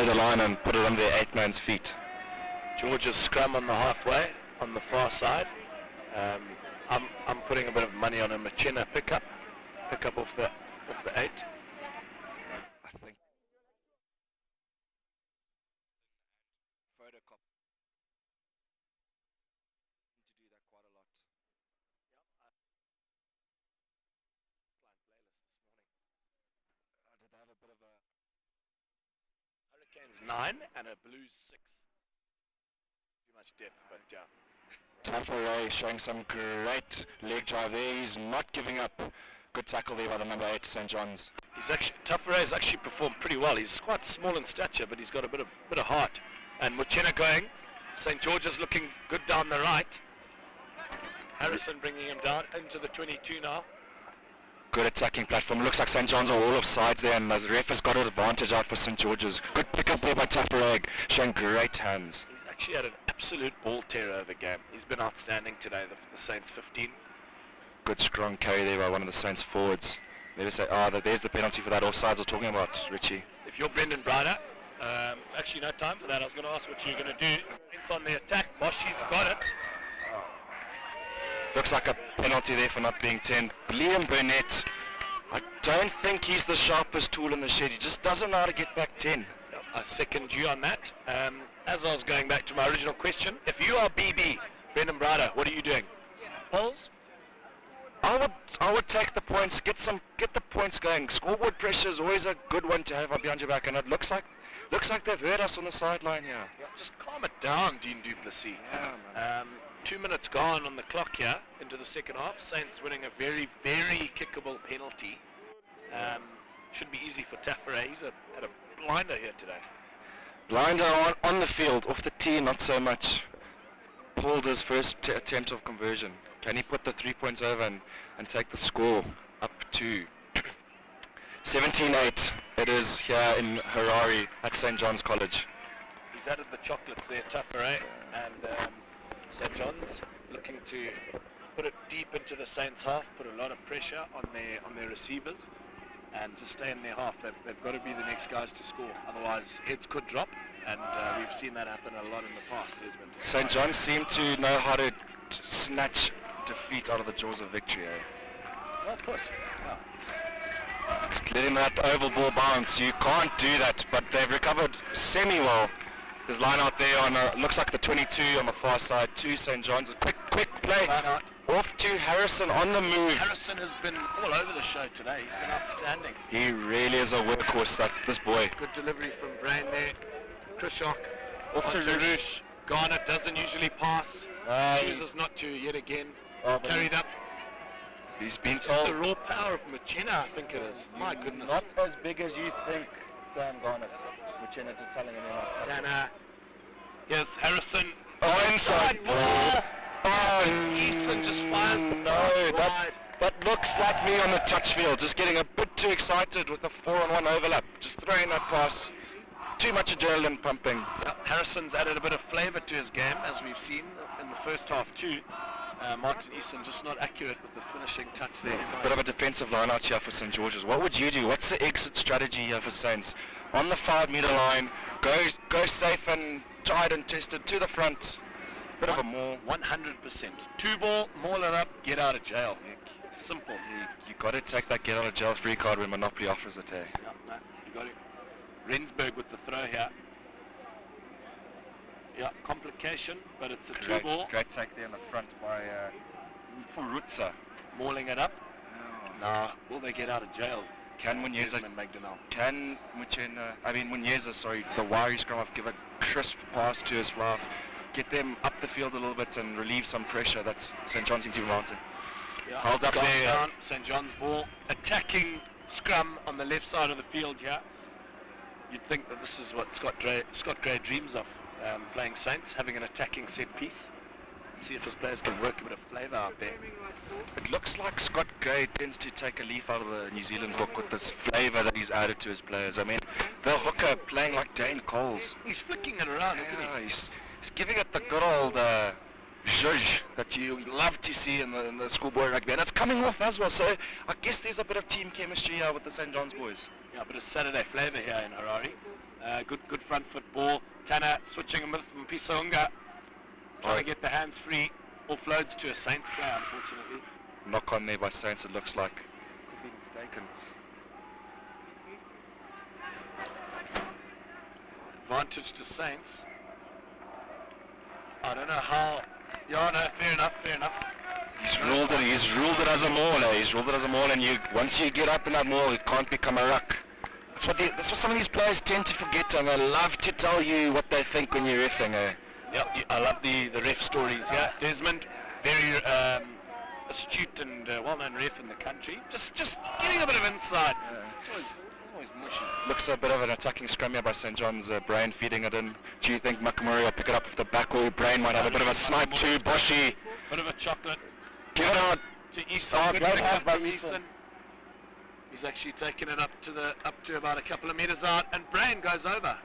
the line and put it on their 8 man's feet. George's scrum on the halfway, on the far side. I'm putting a bit of money on a Machina pickup off the 8. I think photocop to do that quite a lot. Did they have a bit of a Hurricanes 9 and a Blues 6. Too much depth, but yeah. Tafare showing some great leg drive there. He's not giving up. Good tackle there by the number 8, St. John's. Tafare has actually performed pretty well. He's quite small in stature, but he's got a bit of heart. And Muchena going. St. George's looking good down the right. Harrison bringing him down into the 22 now. Good attacking platform. Looks like St. John's are all off sides there, and the ref has got an advantage out for St. George's. Good pick up there by Tafare, showing great hands. He's actually had an absolute ball terror of a game. He's been outstanding today, the Saints 15. Good strong carry there by one of the Saints forwards. Maybe say, there's the penalty for that offsides I was talking about, Richie. If you're Brendan Browder, actually no time for that. I was going to ask what you're going to do. Saints on the attack. Boshi's got it. Looks like a penalty there for not being 10. Liam Burnett, I don't think he's the sharpest tool in the shed. He just doesn't know how to get back 10. I second you on that. As I was going back to my original question, if you are BB, Brendan Browder, what are you doing? Polls? I would take the points, get the points going. Scoreboard pressure is always a good one to have up behind your back, and it looks like they've heard us on the sideline here. Yeah, just calm it down, Dean Duplessis. Yeah, 2 minutes gone on the clock here into the second half. Saints winning a very, very kickable penalty. Should be easy for Tafare. He's had a blinder here today. Blinder on the field, off the tee, not so much. Pulled his first attempt of conversion. Can he put the 3 points over and take the score up to 17-8? It is here in Harare at St. John's College. He's added the chocolates there, Tafare, and St. John's looking to put it deep into the Saints half, put a lot of pressure on their receivers, and to stay in their half, they've got to be the next guys to score. Otherwise, heads could drop, and we've seen that happen a lot in the past. St. John's seem to know how to snatch defeat out of the jaws of victory. Well put. Just letting that oval ball bounce, you can't do that, but they've recovered semi-well. There's line out there on looks like the 22 on the far side to St. John's. A quick play off to Harrison on the move. Harrison has been all over the show today. He's been outstanding. He really is a workhorse, this boy. Good delivery from Brain there. Krishok off to Rush. Garnett doesn't usually pass. Chooses not to yet again. Carried up. He's been told. The raw power of Machina, I think it is. My goodness. Not as big as you think, Sam Garnett. Machina just telling him not to. Tanner. Yes, Harrison. Inside ball. Eason just fires the that looks like me on the touch field, just getting a bit too excited with a 4-on-1 overlap. Just throwing that pass. Too much adrenaline pumping. Harrison's added a bit of flavour to his game, as we've seen in the first half too. Martin Eason just not accurate with the finishing touch there. Bit of a defensive line out here for St. George's. What would you do? What's the exit strategy here for Saints? On the 5 metre line, go safe and tried and tested to the front. Bit of a maul. 100%. 2 ball, maul it up, get out of jail. Simple. You got to take that get out of jail free card when Monopoly offers it. Yeah, no, you got it. Rensburg with the throw here. Yeah, complication, but it's a 2 ball. Great take there in the front by Furutsa. Mauling it up. Now, will they get out of jail? Can Munyeza, the wiry scrum off, give a crisp pass to his flaff, get them up the field a little bit and relieve some pressure that's St. John's into mountain. Yeah, hold up there. Down, St. John's ball. Attacking scrum on the left side of the field here. You'd think that this is what Scott Gray dreams of, playing Saints, having an attacking set piece. See if his players can work a bit of flavour out there. It looks like Scott Gray tends to take a leaf out of the New Zealand book with this flavour that he's added to his players. I mean, the hooker playing like Dane Coles. He's flicking it around, isn't he? He's giving it the good old zhuzh that you love to see in the schoolboy rugby, and it's coming off as well. So I guess there's a bit of team chemistry here with the St. John's boys. Yeah, a bit of Saturday flavour here in Harare. Good front foot ball. Tanner switching him with Mpisonga, trying to get the hands free. Offloads to a Saints player, unfortunately. Knock on there by Saints, it looks like. Could be mistaken. Advantage to Saints. I don't know how. Yeah, no, fair enough. He's ruled it as a maul, eh? He's ruled it as a maul, and once you get up in that maul, it can't become a ruck. That's what some of these players tend to forget, and they love to tell you what they think when you're reffing, eh? Yeah, I love the ref stories. Yeah, Desmond, very astute and well-known ref in the country. Just getting a bit of insight. It's always mushy. Looks a bit of an attacking scrum here by St. John's. Brain feeding it in. Do you think Makamuri will pick it up with the back, or Brain might have a bit of a snipe too? Boshi, Bit of a chocolate give it out. to Eason. Oh, Good great pick half up by from Eason. Eason. He's actually taken it up to about a couple of meters out, and Brain goes over.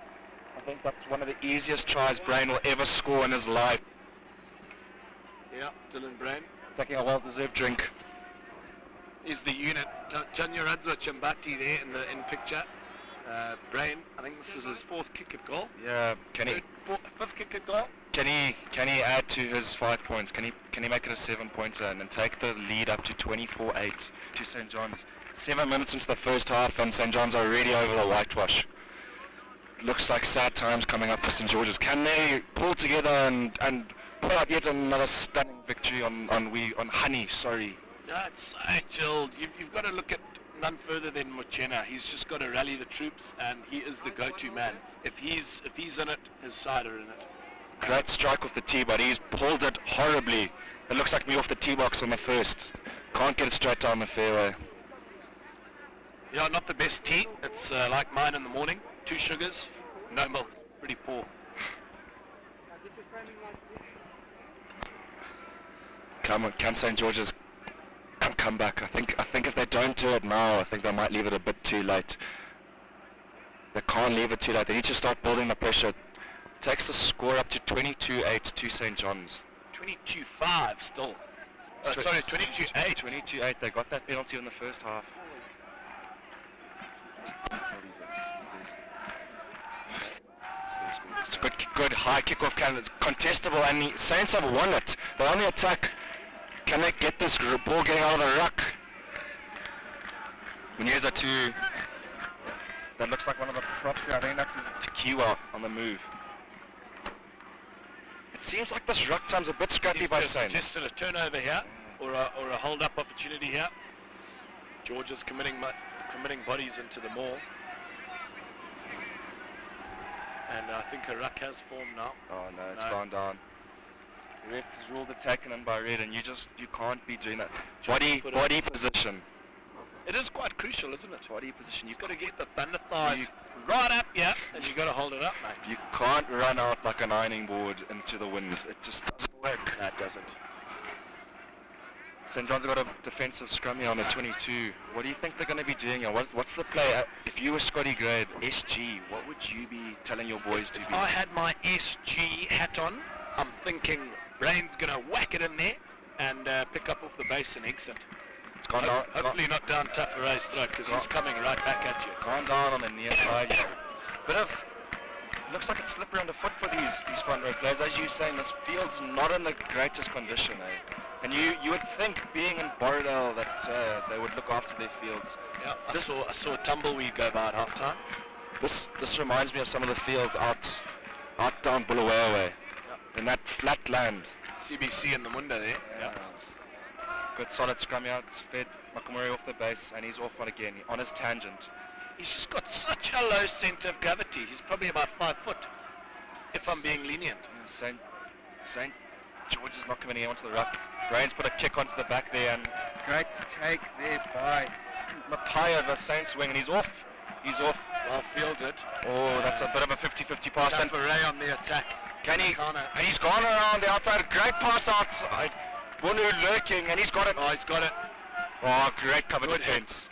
I think that's one of the easiest tries Brain will ever score in his life. Yeah, Dylan Brain Taking a well-deserved drink. is the unit. Janyaradzwa Chambati there in picture. Brain, I think this is his fourth kick at goal. Yeah, Fifth kick at goal. Can he add to his 5 points? Can he make it a 7-pointer and take the lead up to 24-8 to St. John's? 7 minutes into the first half, and St. John's are already over the whitewash. Looks like sad times coming up for St. George's. Can they pull together and pull out yet another stunning victory on Honey? Sorry. Yeah, it's Jill. You've got to look at none further than Mochena. He's just got to rally the troops, and he is the go-to man. If he's in it, his side are in it. Great strike with the tee, but he's pulled it horribly. It looks like me off the tee box on the first. Can't get it straight down the fairway. Yeah, not the best tea. It's like mine in the morning. 2 sugars, no milk. Pretty poor. Can St. George's come back? I think if they don't do it now, I think they might leave it a bit too late. They can't leave it too late. They need to start building the pressure. Takes the score up to 22-8 to St. John's. 22-5 still. Sorry, 22-8. 22-8. They got that penalty in the first half. It's a good high kickoff cannon. It's contestable, and the Saints have won it. They're on the attack. Can they get this ball getting out of the ruck? Munyeza to... That looks like one of the props there. I think that's Tekiwa on the move. It seems like this ruck time's a bit scrappy by Saints. Suggested a turnover here, or a hold-up opportunity here. George is committing bodies into the maul. And I think a ruck has formed now. Oh no, it's gone down. The ref has ruled it taken in by red, and you can't be doing that. Body position. It is quite crucial, isn't it? Body position. You've got to get the thunder thighs right up, yeah, and you've got to hold it up, mate. You can't run out like an ironing board into the wind. It just doesn't work. No, it doesn't. St. John's got a defensive scrum here on the 22. What do you think they're going to be doing here? What's the play? If you were Scotty Gray, SG, what would you be telling your boys to If be? I had my SG hat on, I'm thinking Brain's going to whack it in there and pick up off the base and exit. It's gone down. Hopefully not down Taffaray's throat, because he's coming right back at you. Gone down on the near side here. Looks like it's slippery underfoot for these front row players. As you're saying, this field's not in the greatest condition, eh? And you would think, being in Borrowdale, that they would look after their fields. Yeah, I saw a tumbleweed go by at half time. This reminds me of some of the fields out down Bulawayo way, in that flat land. CBC in the window there. Yeah. Good solid scrum out. It's fed Makamuri off the base, and he's off on again on his tangent. He's just got such a low centre of gravity. He's probably about 5 foot, if I'm being lenient. Yeah, St. George is not coming onto the ruck. Brain's put a kick onto the back there, and great take there by Mackay of the Saints wing, and he's off. Well fielded. Oh, that's a bit of a 50-50 pass. And Taffaray on the attack. and he's gone around the outside. Great pass outside. Bunu lurking, and he's got it. Oh, he's got it. Oh, great cover defense.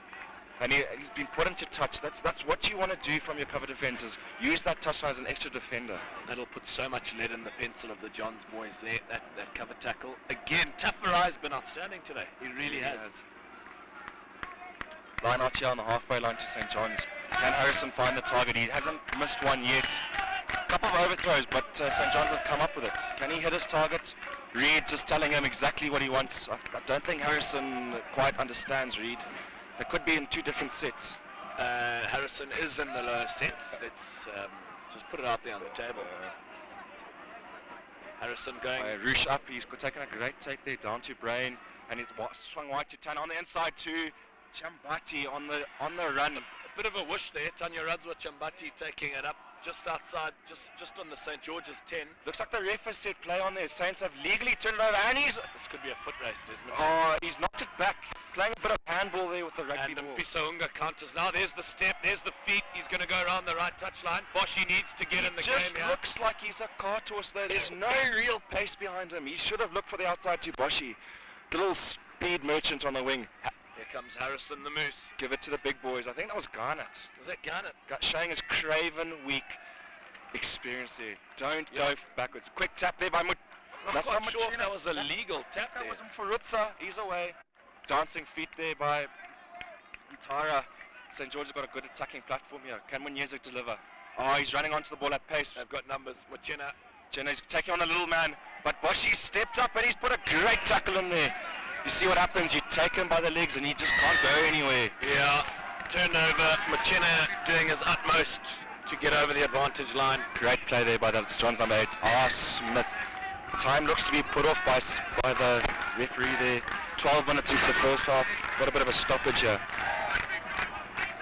And he's been put into touch. That's what you want to do from your cover defenses. Use that touch as an extra defender. That'll put so much lead in the pencil of the Johns boys there, that cover tackle. Again, Taffaray's been outstanding today. He really has. Line out here on the halfway line to St. John's. Can Harrison find the target? He hasn't missed one yet. A couple of overthrows, but St. John's have come up with it. Can he hit his target? Reed just telling him exactly what he wants. I don't think Harrison quite understands Reed. They could be in two different sets. Harrison is in the lower sets. Let's just put it out there on the table. Harrison going. Roosh up. He's taken a great take there down to Brain, and he's swung wide to Tan on the inside to Chambati on the run. A bit of a whoosh there. Tanya Radzwa Chambati taking it up just outside, just on the St. George's 10. Looks like the ref has said play on there. Saints have legally turned it over, and This could be a foot race, isn't it? Oh, he's knocked it back. Playing a bit of handball there with the rugby And ball. Pisaunga counters now. There's the step, there's the feet. He's going to go around the right touchline. Boshi needs to get in the Just game here. looks like he's a car horse there. There's no real pace behind him. He should have looked for the outside to Boshi. The little speed merchant on the wing. Here comes Harrison the Moose. Give it to the big boys. I think that was Garnett. Was that Garnett? Showing his craven weak experience there. Don't go backwards. Quick tap there by Not quite sure if that was a legal tap That there. wasn't Furutza. He's away. Dancing feet there by Tara. St. George has got a good attacking platform here. Can Munyezo deliver? Oh, he's running onto the ball at pace. They've got numbers. Machina. Jenna's taking on a little man, but Boshi stepped up and he's put a great tackle in there. You see what happens, you take him by the legs and he just can't go anywhere. Yeah. Turnover. Machina doing his utmost to get over the advantage line. Great play there by that's John's number 8, R. Smith. Time looks to be put off by the referee there. 12 minutes into the first half. Got a bit of a stoppage here.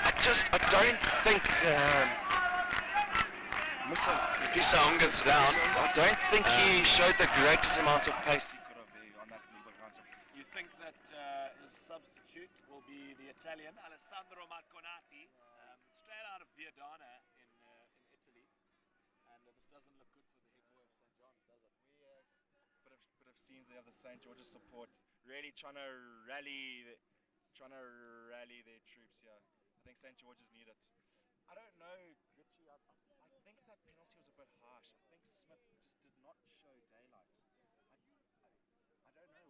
I don't think Pisaunga's down. I don't think he showed the greatest amount of pace he could have on that legal counter. You think that his substitute will be the Italian Alessandro Marconati, straight out of Viadana in Italy, and this doesn't look good for the head boy of St. John's, does it? Bit of scenes there of the St. George's support, really trying to rally their troops here. I think St. George's need it. I don't know, Richie. I think that penalty was a bit harsh. I think Smith just did not show daylight. I don't know.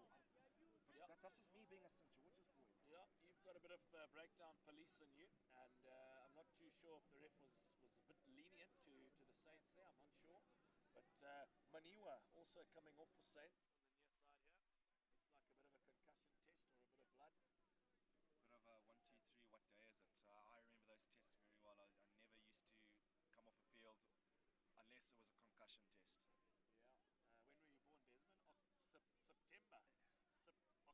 That's just me being a St. George's boy. Yeah, you've got a bit of breakdown police in you, and I'm not too sure if the ref was a bit lenient to the Saints there. I'm unsure. But Maniwa also coming off for Saints on the near side here. Looks like a bit of a concussion test or a bit of blood. Bit of a 1, 2, 3, what day is it? I remember those tests very well. I never used to come off a field unless it was a concussion test. Yeah. When were you born, Desmond? September.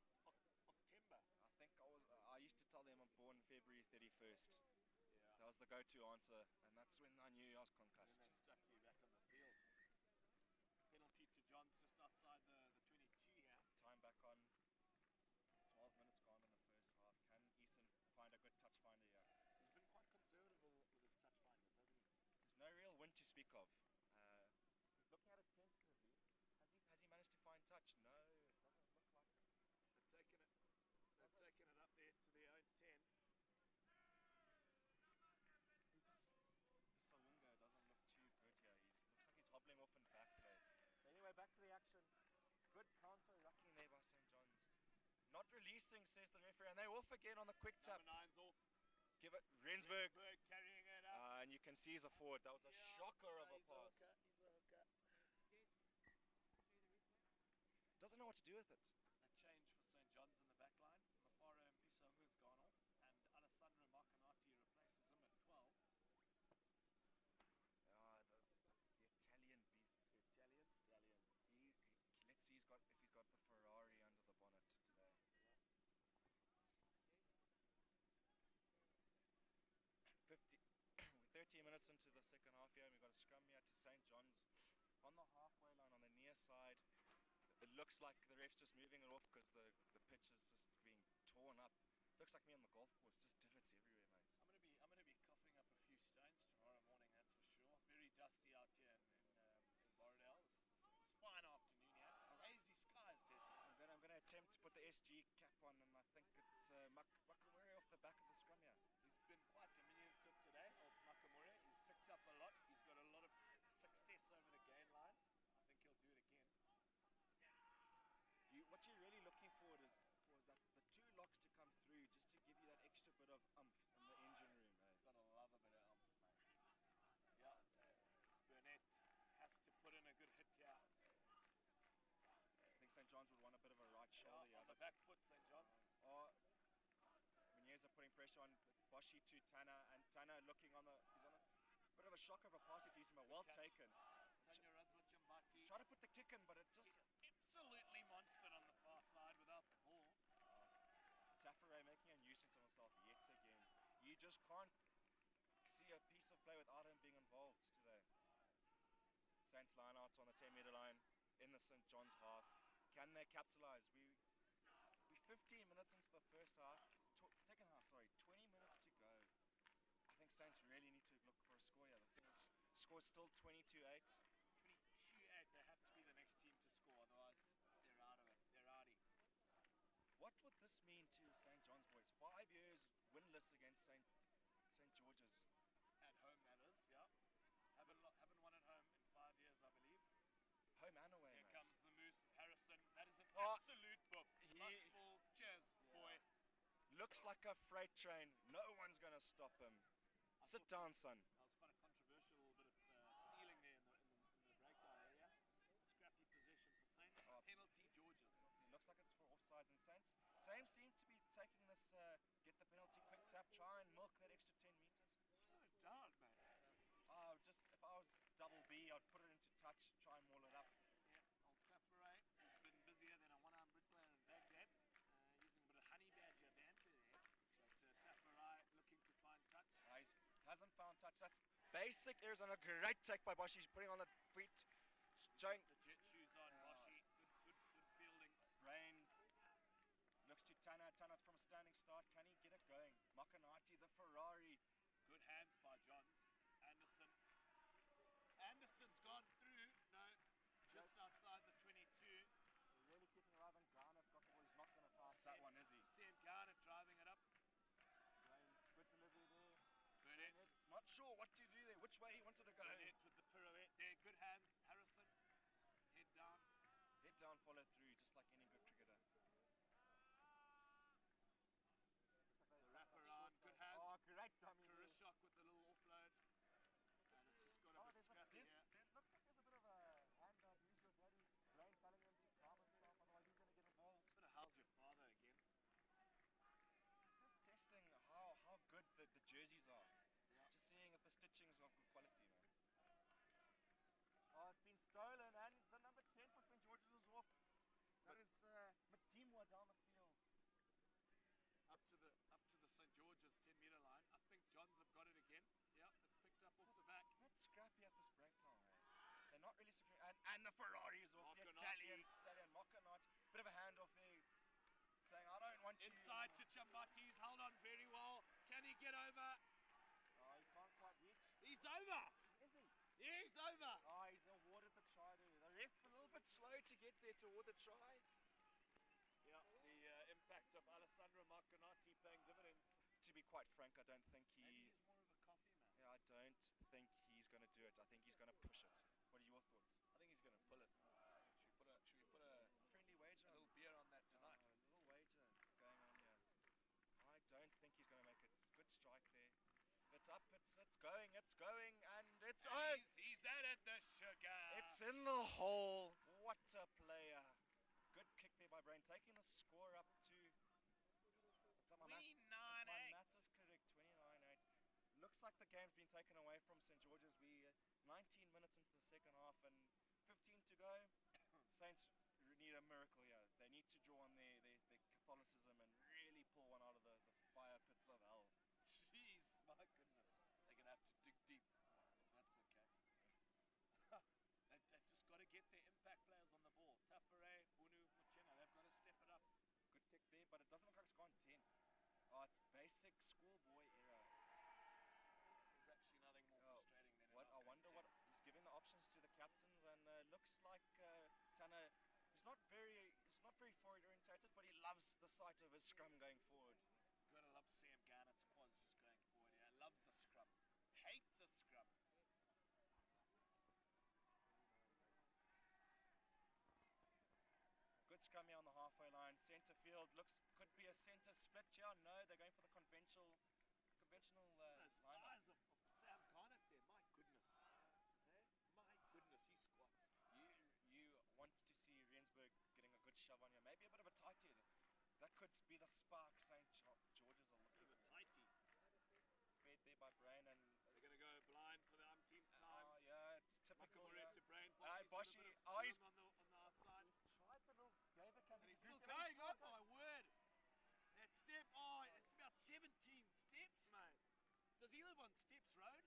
October. I used to tell them I'm born February 31st. Yeah. That was the go-to answer, and that's when I knew I was concussed. And they stuck you back on the field. Penalty to Johns just outside the 22 here. Time back on. 12 minutes gone in the first half. Can Eason find a good touch finder here? He's been quite conservative with his touch finders, hasn't he? There's no real win to speak of. He's looking at it tentatively. Has he managed to find touch? No, it doesn't look like it. They've taken it up there to their own 10. Pisaunga doesn't look too good here. Looks like he's hobbling off in back play. Anyway, back to the action. Good counter rucking there by St. John's. Not releasing, says the referee, and they're off again on the quick tap. Number 9's off. Give it, Rensburg. Berg carrying it up. And you can see he's a forward. That was a shocker of a He's pass. He's a hooker. Doesn't know what to do with it. A change for St. John's in the back line. Mafaro and Pisaunga's gone off, and Alessandro Marconati replaces him at 12. The Italian beast. The Italian stallion. Let's see if he's got the Ferrari under the bonnet today. 13 minutes into the second half here, and we've got a scrum here to St. John's on the halfway line on the near side. It looks like the ref's just moving it off because the pitch is just being torn up. Looks like me on the golf course, just divots everywhere, mate. I'm gonna be coughing up a few stones tomorrow morning, that's for sure. Very dusty out here in Borrowdale. It's fine afternoon here. Hazy skies, Desmond. I'm gonna attempt to put the SG cap on, and I think it's Makamuri off the back of the scrum here. He's been quite diminutive today, old Nakamura. He's picked up a lot. He's got a lot of success over the gain line. I think he'll do it again. What you're really looking for is that the two locks to come through, just to give you that extra bit of oomph in the engine room. Gotta love a John's would want a bit of a right shoulder here. on the But back foot, St. John's. Munyeza putting pressure on Boshi to Tanner, and Tanner looking on the. He's on a bit of a shock of a pass to him, but well catch. taken. Tanya runs with Chambati. He's trying to put the kick in, but it just. He's absolutely monstered on the far side without the ball. Tafare making a nuisance of himself yet again. You just can't see a piece of play without him being involved today. Saints line out on the 10-meter line in the St. John's half. Can they capitalize? We're 15 minutes into the first half, second half, sorry, 20 minutes to go. I think Saints really need to look for a score here. The thing is, score's still 22-8. 22-8, they have to be the next team to score, otherwise they're out of it. They're outie. What would this mean to St. John's boys? 5 years winless against St. George's. At home, that is, yeah. Haven't won at home in 5 years, I believe. Home and away, Here mate. comes the Moose Harrison. That is an Oh, absolute book. Possible. Cheers, boy. Looks like a freight train. No one's going to stop him. Sit down, son. That was quite a controversial bit of stealing there in the breakdown area. Scrappy possession for Saints. Oh. Penalty, Georges. It looks like it's for offsides and Saints. Saints seem to be taking this, get the penalty, quick tap, try and milk that extra 10 meters. Slow it down, man. If I was double B, I'd put it into touch, try and maul it up. Yeah, old Tafare has been busier than a one-armed bricklayer in Baghdad. Using a bit of honey badger banter there. But Tafare looking to find touch. He hasn't found touch. That's basic Arizona. Great take by Bosch. He's putting on the feet. Showing The jet shoes on, Boshi. Good fielding. Rain. Looks to Tanner. Tanner from a standing start. Can he get it going? Makanati, the Ferrari. Good hands by Johns. Anderson. Anderson's gone through. No, just outside the 22. Really keeping alive, and Garnett's got the ball. He's not going to pass that one, is he? Sam Garnett driving it up. Good delivery there. Good hit. Not sure what to do there. Which way he wanted to go. Good hit with the pirouette there. Good hands. Harrison. Head down. Head down, follow through, just like any good cricketer. The wraparound. Good hands. Oh, great dummy. Karishok with the little offload. And it's just got a bit scrappy here. There looks like there's a bit of a hand use with Daddy Blaine telling him to calm himself, otherwise he's going to get involved. Bit of how's your father again. Just testing how good the jerseys are. Yeah. Just seeing if the stitching is of good quality, man. Oh, it's been stolen, and the number 10 for St. George's is off. That is Matimwa down the field. Up to the St. George's 10-meter line. I think Johns have got it again. Yeah, it's picked up off the back. Not scrappy at this break time, eh? They're not really secure. And the Ferrari is off. The Marconotti. Italian stallion, Makanati. Bit of a handoff there. Saying, I don't want you. Inside to Chambati. He's held on very well. Can he get over? Oh, he can't quite reach. He's over. Is he? Yeah, he's over. Oh, he's awarded the try there. The ref a little bit slow to get there toward the try. Yeah, the impact of Alessandro Marconotti paying dividends. To be quite frank, I don't think Maybe he's more of a coffee man. Yeah, I don't think he's going to do it. I think he's going to push it. What are your thoughts? I think he's going to pull it. Should we put a Friendly wager. little beer on that tonight? A little wager going on here. I don't think he's going to make it. Good strike there. It's up, it's going, and it's on. He's at it, the sugar. It's in the hole. What a player. Good kick there by Brain, taking the score up to 29-8. My maths is correct, 29-8. Looks like the game's been taken away from St. George's. We 19 minutes into the second half and 15 to go. Saints need a miracle here. They need to draw on their Catholicism and really pull one out of the fire pits of hell. Jeez, my goodness. They're going to have to dig deep. If that's the case. They've just got to get their impact players on the ball. Tafare, Bunu, Muchena, they've got to step it up. Good kick there, but it doesn't look like it's gone 10. Oh, it's basic schoolboy error. There's actually nothing more frustrating than I wonder what he's giving the options to the captains, and looks like Tanner is not very forward orientated, but he loves the sight of his scrum going forward. Gotta love Sam Garnett's quads just going forward here. Loves a scrum. Hates a scrum. Good scrum here on the halfway line. Centre field could be a centre split here. No, they're going for the conventional Those lineup. eyes of Sam Garnett there. My goodness. Hey? My goodness, he squats. You want to see Rensburg getting a good shell That could be the spark St. George's are Bit looking of a tighty. fed there by Brain and They're going to go blind for the umpteenth time. yeah, it's typical. Makamure Yeah. to Brain. Boshi, He's he's on the outside. tried the little David And he's still going up, my word. That step, it's about 17 steps, mate. Does he live on Steps Road?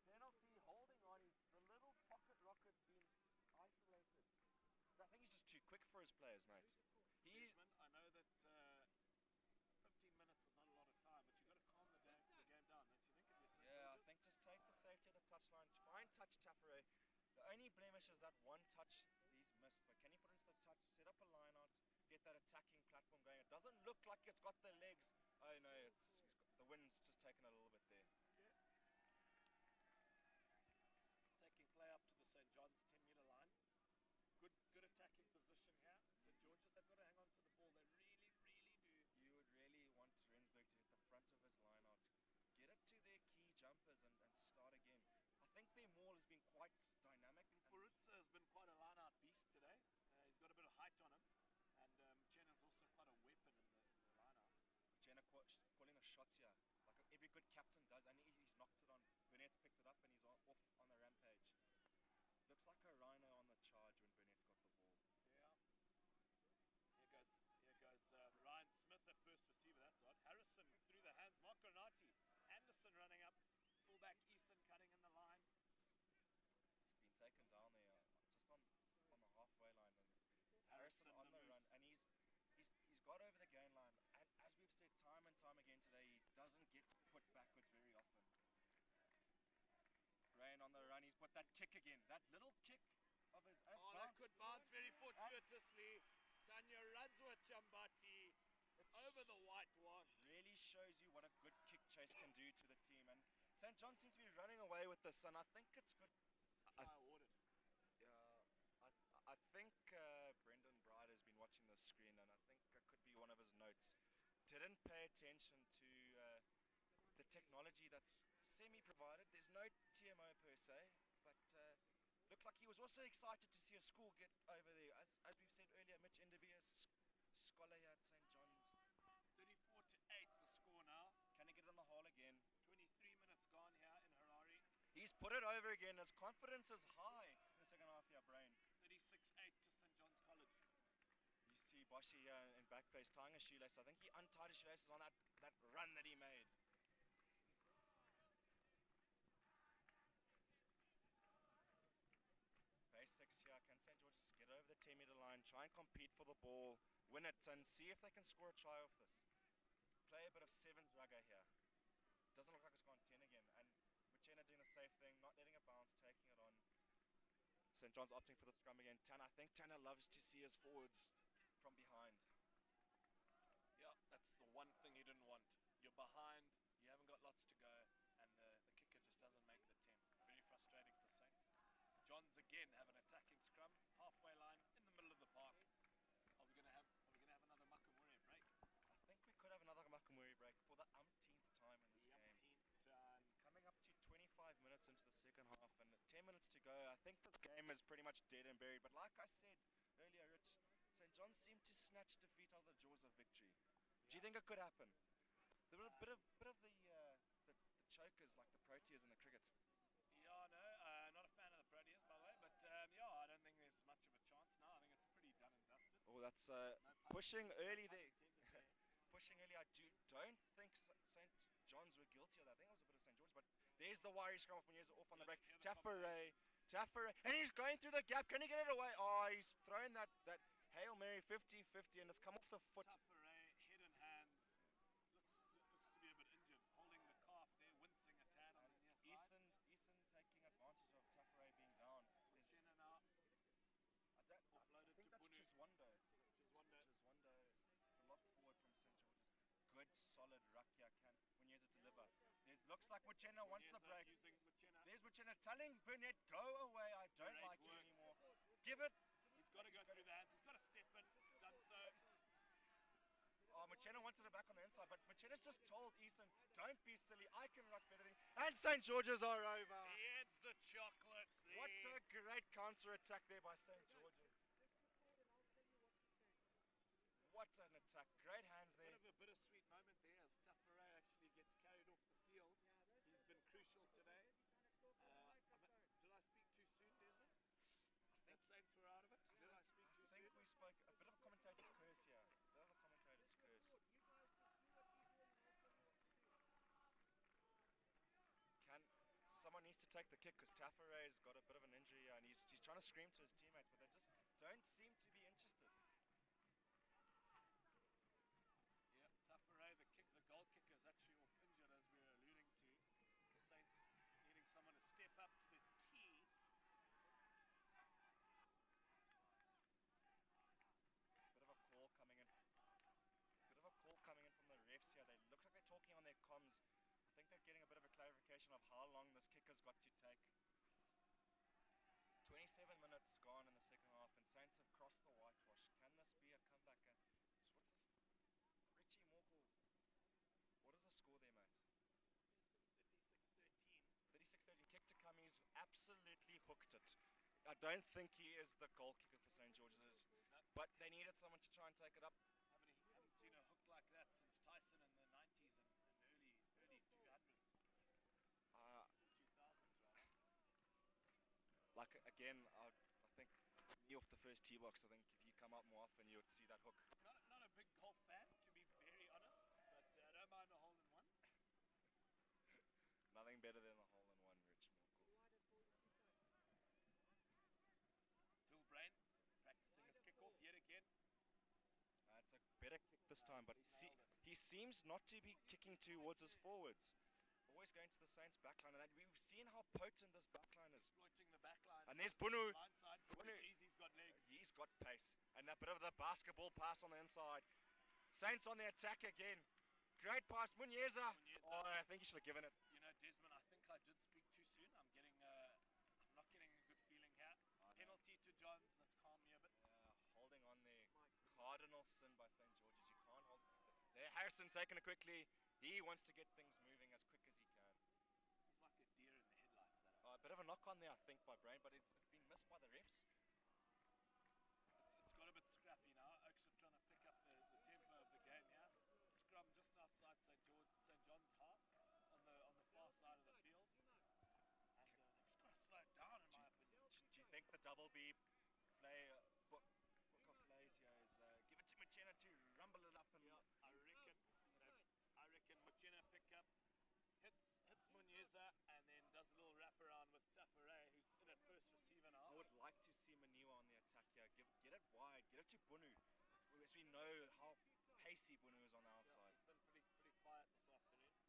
Penalty, holding on. He's the little pocket rocket being isolated. I think he's just too quick for his players, mate. Desmond, I know that 15 minutes is not a lot of time, but you've got to calm the game down, don't you think? If you're St. Yeah, I George's? think just take the safety of the touchline. Fine touch Tafare. The only blemish is that one touch he's missed, but can he put into the touch, set up a line out, get that attacking platform going? It doesn't look like it's got the legs. Oh no, the wind's just taken a little bit there. Taking play up to the St. John's 10-metre line. Good attacking position here. St. George's, they've got to hang on to the ball. They really, really do. You would really want Rensburg to hit the front of his line out, get it to their key jumpers and start again. I think their maul has been quite dynamic. Furitsa has been quite a line-out beast today. He's got a bit of height on him. And Chena's also quite a weapon in the line-out. Jenna calling the shots here, like every good captain does, and he's knocked it on. Burnett's picked it up and he's off on the rampage. Looks like a rhino on the charge when Burnett's got the ball. Yeah. Here goes Ryan Smith at first receiver. That's odd. Harrison through the hands. Marco Nati. Anderson running up. Fullback Eason cutting in the line. He's been taken down there, just on the halfway line, and Harrison on the run, and he's got over the gain line. And as we've said time and time again today, he doesn't get put backwards very often. Brain on the run. He's put that kick again. That little kick of his. That could bounce very fortuitously. Tanya Radzwa Chambati over the whitewash. Really shows you what a good kick chase can do to the team. And St. John seems to be running away with this, and I think it's good. Try awarded. Yeah, I think Brendan Bride has been watching the screen, and I think it could be one of his notes. Didn't pay attention to the technology that's semi-provided. There's no TMO per se, but looked like he was also excited to see a school get over there. As we've said earlier, Mitch Enderby, a scholar here at St. John's. 34-8 the score now. Can he get it in the hole again? 23 minutes gone here in Harare. He's put it over again. His confidence is high in the second half here, Brain. 36-8 to St. John's College. You see Boshi here in back place tying a shoelace. I think he untied his shoelaces on that run that he made. Basics here. Can St. George's get over the 10-metre line, try and compete for the ball, win it, and see if they can score a try off this. Play a bit of sevens rugger here. Doesn't look like it's gone 10 again. And Machena doing the safe thing, not letting it bounce, taking it on. St. John's opting for the scrum again. I think Tanner loves to see his forwards from behind. Yeah, that's the one thing he didn't want. You're behind, you haven't got lots to go, and the kicker just doesn't make the attempt. Very frustrating for Saints. Johns again have an attacking scrum, halfway line in the middle of the park. Are we gonna have another Makamure break? I think we could have another Makamuri break for the umpteenth time in this game. It's coming up to 25 minutes into the second half and 10 minutes to go. I think this game is pretty much dead and buried. But like I said earlier, Rich, St. John's seemed to snatch defeat out of the jaws of victory. Do you think it could happen? There were a bit of the chokers like the Proteas in the cricket. Yeah, no, not a fan of the Proteas, by the way, but yeah, I don't think there's much of a chance now. I think it's pretty done and dusted. Oh, that's No pun- pushing early pun there. intended there. Pushing early. I don't think St. John's were guilty of that. I think it was a bit of St. George's, but there's the wiry scrum off when he's off on the break. Tafare, and he's going through the gap. Can he get it away? Oh, he's thrown that Hail Mary 50-50 and it's come off the foot. Tafare, head and hands, looks to be a bit injured, holding the calf there, wincing a tad on the near side. Eason taking advantage of Tafare being down. Jenna now I offloaded think to that's Bunu. Chiswando. Chiswando, a lot forward from St. George's. Good, solid ruck here. Munyeza deliver. Looks like Muchena wants the break. Using Muchena. There's Muchena telling Burnett, go away, I don't Great like you work. anymore. Give it. He's got to go through the hands. He's got to step in. Done so. Oh, Muchena wanted it back on the inside, but Muchena's just told Eason, don't be silly, I can ruck better than you. And St. George's are over. He heads the chocolates there. What a great counter-attack there by St. George's. what an attack. Great hands there. Bit of a bittersweet moment there as Tafare actually gets carried off the field. He's been crucial today. Did I speak too soon, Desmond? That Saints were out of it? Did I speak too I think soon? we spoke a bit of a commentator's curse here. A bit of a commentator's curse. Someone needs to take the kick because Tafare's got a bit of an injury and he's trying to scream to his teammates, but they just don't seem to be interested. Yeah, Tafare, the goal kicker, is actually off injured, as we were alluding to. The Saints needing someone to step up to the tee. Bit of a call coming in. Bit of a call coming in from the refs here. They look like they're talking on their comms. I think they're getting a bit of a clarification of how long this kicker's got to take. 27 minutes gone in the second half and Saints have crossed the whitewash. Can this be a comeback? What's this? Richie Morkel. What is the score there, mate? 36-13. 36-13. Kick to come. He's absolutely hooked it. I don't think he is the goal kicker for St. George's, but they needed someone to try and take it up. Haven't seen a hook like that since Tyson in the 90s and early 200s. 2000s, rather. Like, again, I think me off the first tee box, I think if you come up more often, you would see that hook. Not a big golf fan, to be very honest, but I don't mind a hole-in-one. Nothing better than a hole-in-one, Rich Morkel. Phil Brain practicing his kickoff yet again. It's a better kick this time, but he seems not to be kicking towards his forwards. Always going to the Saints backline, and we've seen how potent this backline is. Exploiting the backline. And there's Bunu. Bunu. He's got legs. He's got pace. And a bit of the basketball pass on the inside. Saints on the attack again. Great pass, Muniesa. Oh, I think he should have given it. You know, Desmond, I think I did speak too soon. I'm not getting a good feeling here. Penalty to Johns, that's calmed me a bit. Holding on there. Cardinal sin by St. George's. You can't hold. There, Harrison taking it quickly. He wants to get things moving as quick as he can. He's like a deer in the headlights. A bit of a knock on there, I think, by Brain, but it's been missed by the refs. It's got a bit scrappy now. Oaks are trying to pick up the tempo of the game here. Scrum just outside St. John's half on the far side of the field. And they've just got to slow it down, in my opinion. Do you think the double B play, book of plays here is give it to Machena to rumble it up? And I reckon Machena pick up, hits Muniesa, and then does a little wraparound with Tafare, who's in at first receiver now. I would like to see Maniwa on the attack here. Get it wide, get it to Bunu. As we know how pacey Bunu is on the outside. He's been pretty quiet this afternoon.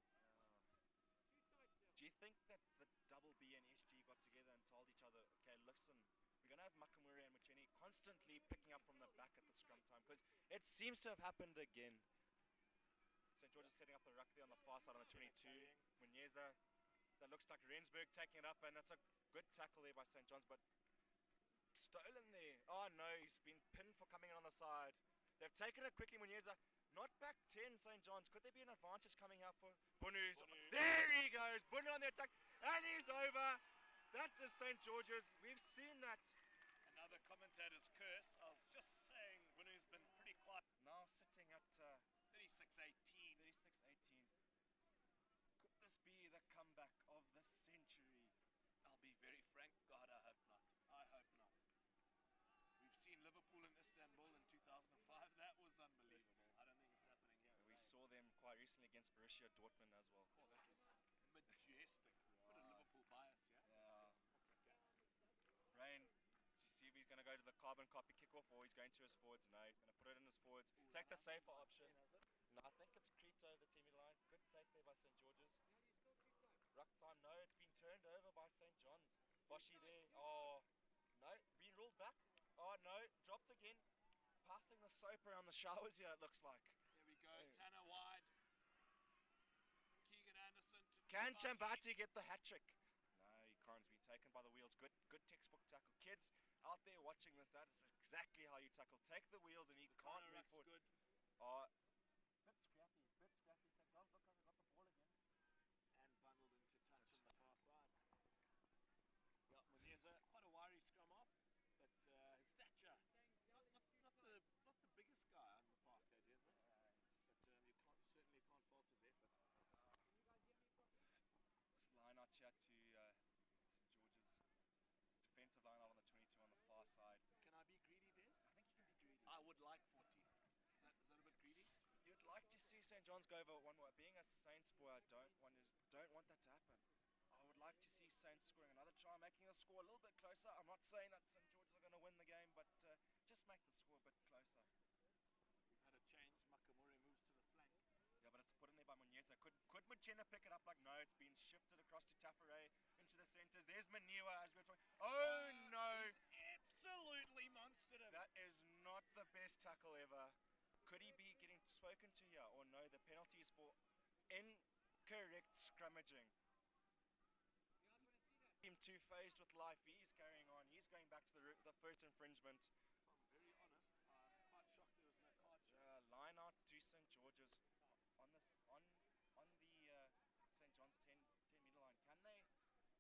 Do you think that the double B and SG got together and told each other, okay, listen, we're going to have Makamuri and Mucheni constantly picking up from the back at the scrum time? Because it seems to have happened again. St. George is setting up the ruck there on the far side on the 22. Muniesa, that looks like Rensburg taking it up, and that's a good tackle there by St. John's, but stolen there. Oh no, he's been pinned for coming in on the side. They've taken it quickly, Muniesa. Not back 10, St. John's. Could there be an advantage coming out for Bunu? There he goes, Bunu on the attack, and he's over. That is St. George's. We've seen that. Another commentator's curse. I was just saying Bunu's been pretty quiet. Now sitting at 36-18. 36-18. Could this be the comeback of the century? I'll be very frank, God, I hope not. I hope not. We've seen Liverpool in Istanbul in 2005. That was unbelievable. I don't think it's happening here. We saw them quite recently against Borussia Dortmund as well. Oh, that was majestic. Bit of Liverpool bias, yeah? Yeah. That's okay. Rain, do you see if he's going to go to the carbon copy kickoff or he's going to his forwards? No, he's going to put it in his forwards. Take the safer option. No, I think it's creeped over the teamy line. Good take there by St. George's. Ruck time, no, it's been turned over by St. John's. Boshi there, oh, no, been ruled back. Oh no, dropped again. Passing the soap around the showers here, it looks like. There we go, Tanner wide. Keegan Anderson to Can Chambati get the hat trick? No, he can't. He's been taken by the wheels. Good textbook tackle. Kids out there watching this, that is exactly how you tackle. Take the wheels and he can't move forward. Good. Bit scrappy. St. John's look like they got the ball again. And bundled into touch on the far side. Yeah, Muniesa, quite a wiry scrum off, but his stature, not the biggest guy on the park. would like 40. Is that a bit greedy? You'd like to see St. John's go over one more. Being a Saints boy, I don't want that to happen. I would like to see Saints scoring another try, making the score a little bit closer. I'm not saying that St. George's are going to win the game, but just make the score a bit closer. Had a change. Makamuri moves to the flank. Yeah, but it's put in there by Munyesa. Could Muchena pick it up? Like, no, it's been shifted across to Tafare into the centres. There's Maniwa as we're talking. Oh, no. He's absolutely monstered him. That is not the best tackle ever. Could he be getting spoken to here? Or no, the penalty is for incorrect scrummaging. Him two-faced with life. He's carrying on. He's going back to the first infringement. If I'm very honest, I'm quite shocked there was no card show. Line out to St. George's on the St. John's 10-meter line.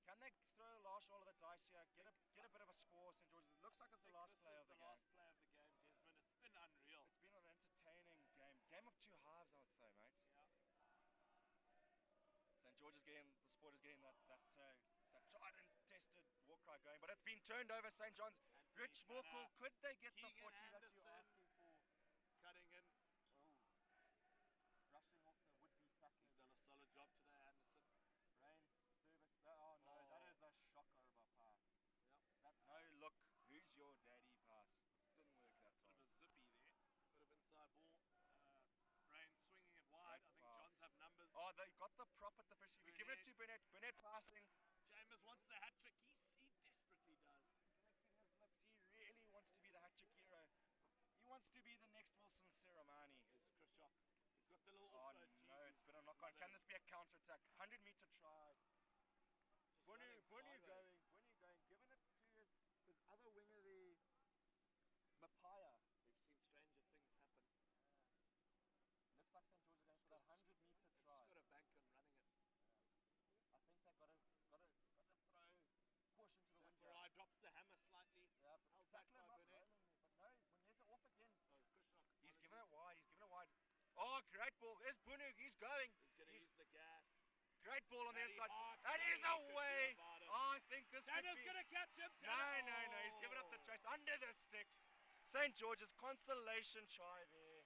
Can they throw the last roll of the dice here? Get a bit of a score, St. George's. It looks like it's the last play of the game. Last play of the game, Desmond. It's been unreal. It's been an entertaining game. Game of two halves, I would say, mate. Yeah. St. George's the sport is getting that tried and tested war cry going, but it's been turned over. St. John's. Anthony Rich Morkel, Tanner, could they get the Keegan 40 that you're Anderson asking for? cutting in. Rushing off the would-be tackling. He's done a solid job today, Anderson. Brain service. Oh no, that is a shocker of a pass. Yep. That no look, who's your daddy pass? Didn't work that Bit time. of a zippy there. Bit of inside ball. Brain swinging it wide. Great I think pass. Johns have numbers. Oh, they got the prop at the fish. We've given it to Burnett. Burnett passing. Chambers wants the hat trick. He desperately does. Licking his lips. He really wants to be the hat-trick hero. He wants to be the next Wilson Seremani. There's Chris Shock. He's got the little Oh offload. no, it's been a knock-on. Can this be a counter-attack? 100-meter try. Bunu going. Giving it to his other winger there, Mapaya. We've seen stranger things happen. Looks like St. George are going for that 100-meter try. Just got a bank and running it. I think they've got to throw push into the window. Zafarai drops the hammer slightly. Yeah, but Held back by Burnett. But no, Munyesa off again. Oh, Chris Shock. He's given it wide. Oh, great ball. There's Bunu. He's going. He's going to use the gas. Great ball on the Matty inside. Hart, That is nothing he could away. do about it. I think this could Tanner's be... going to catch him. No. He's given up the chase under the sticks. St. George's consolation try there.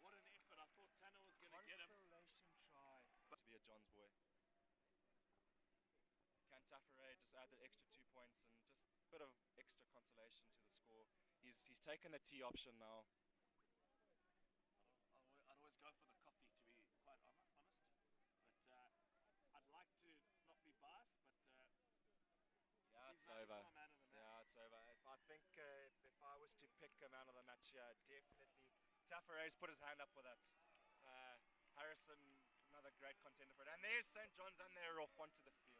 What an effort. I thought Tanner was going to get him. Consolation try. To be a John's boy. Can Tafare just add the extra 2 points and just a bit of extra consolation to the score? He's taken the T option now. I'd always go for the coffee, to be quite honest. But I'd like to not be biased, but Yeah, he's it's over. my man of the match. Yeah, it's over. I think if I was to pick a man of the match, definitely Tafare's put his hand up for that. Harrison, another great contender for it. And there's St. John's, and they're off onto the field.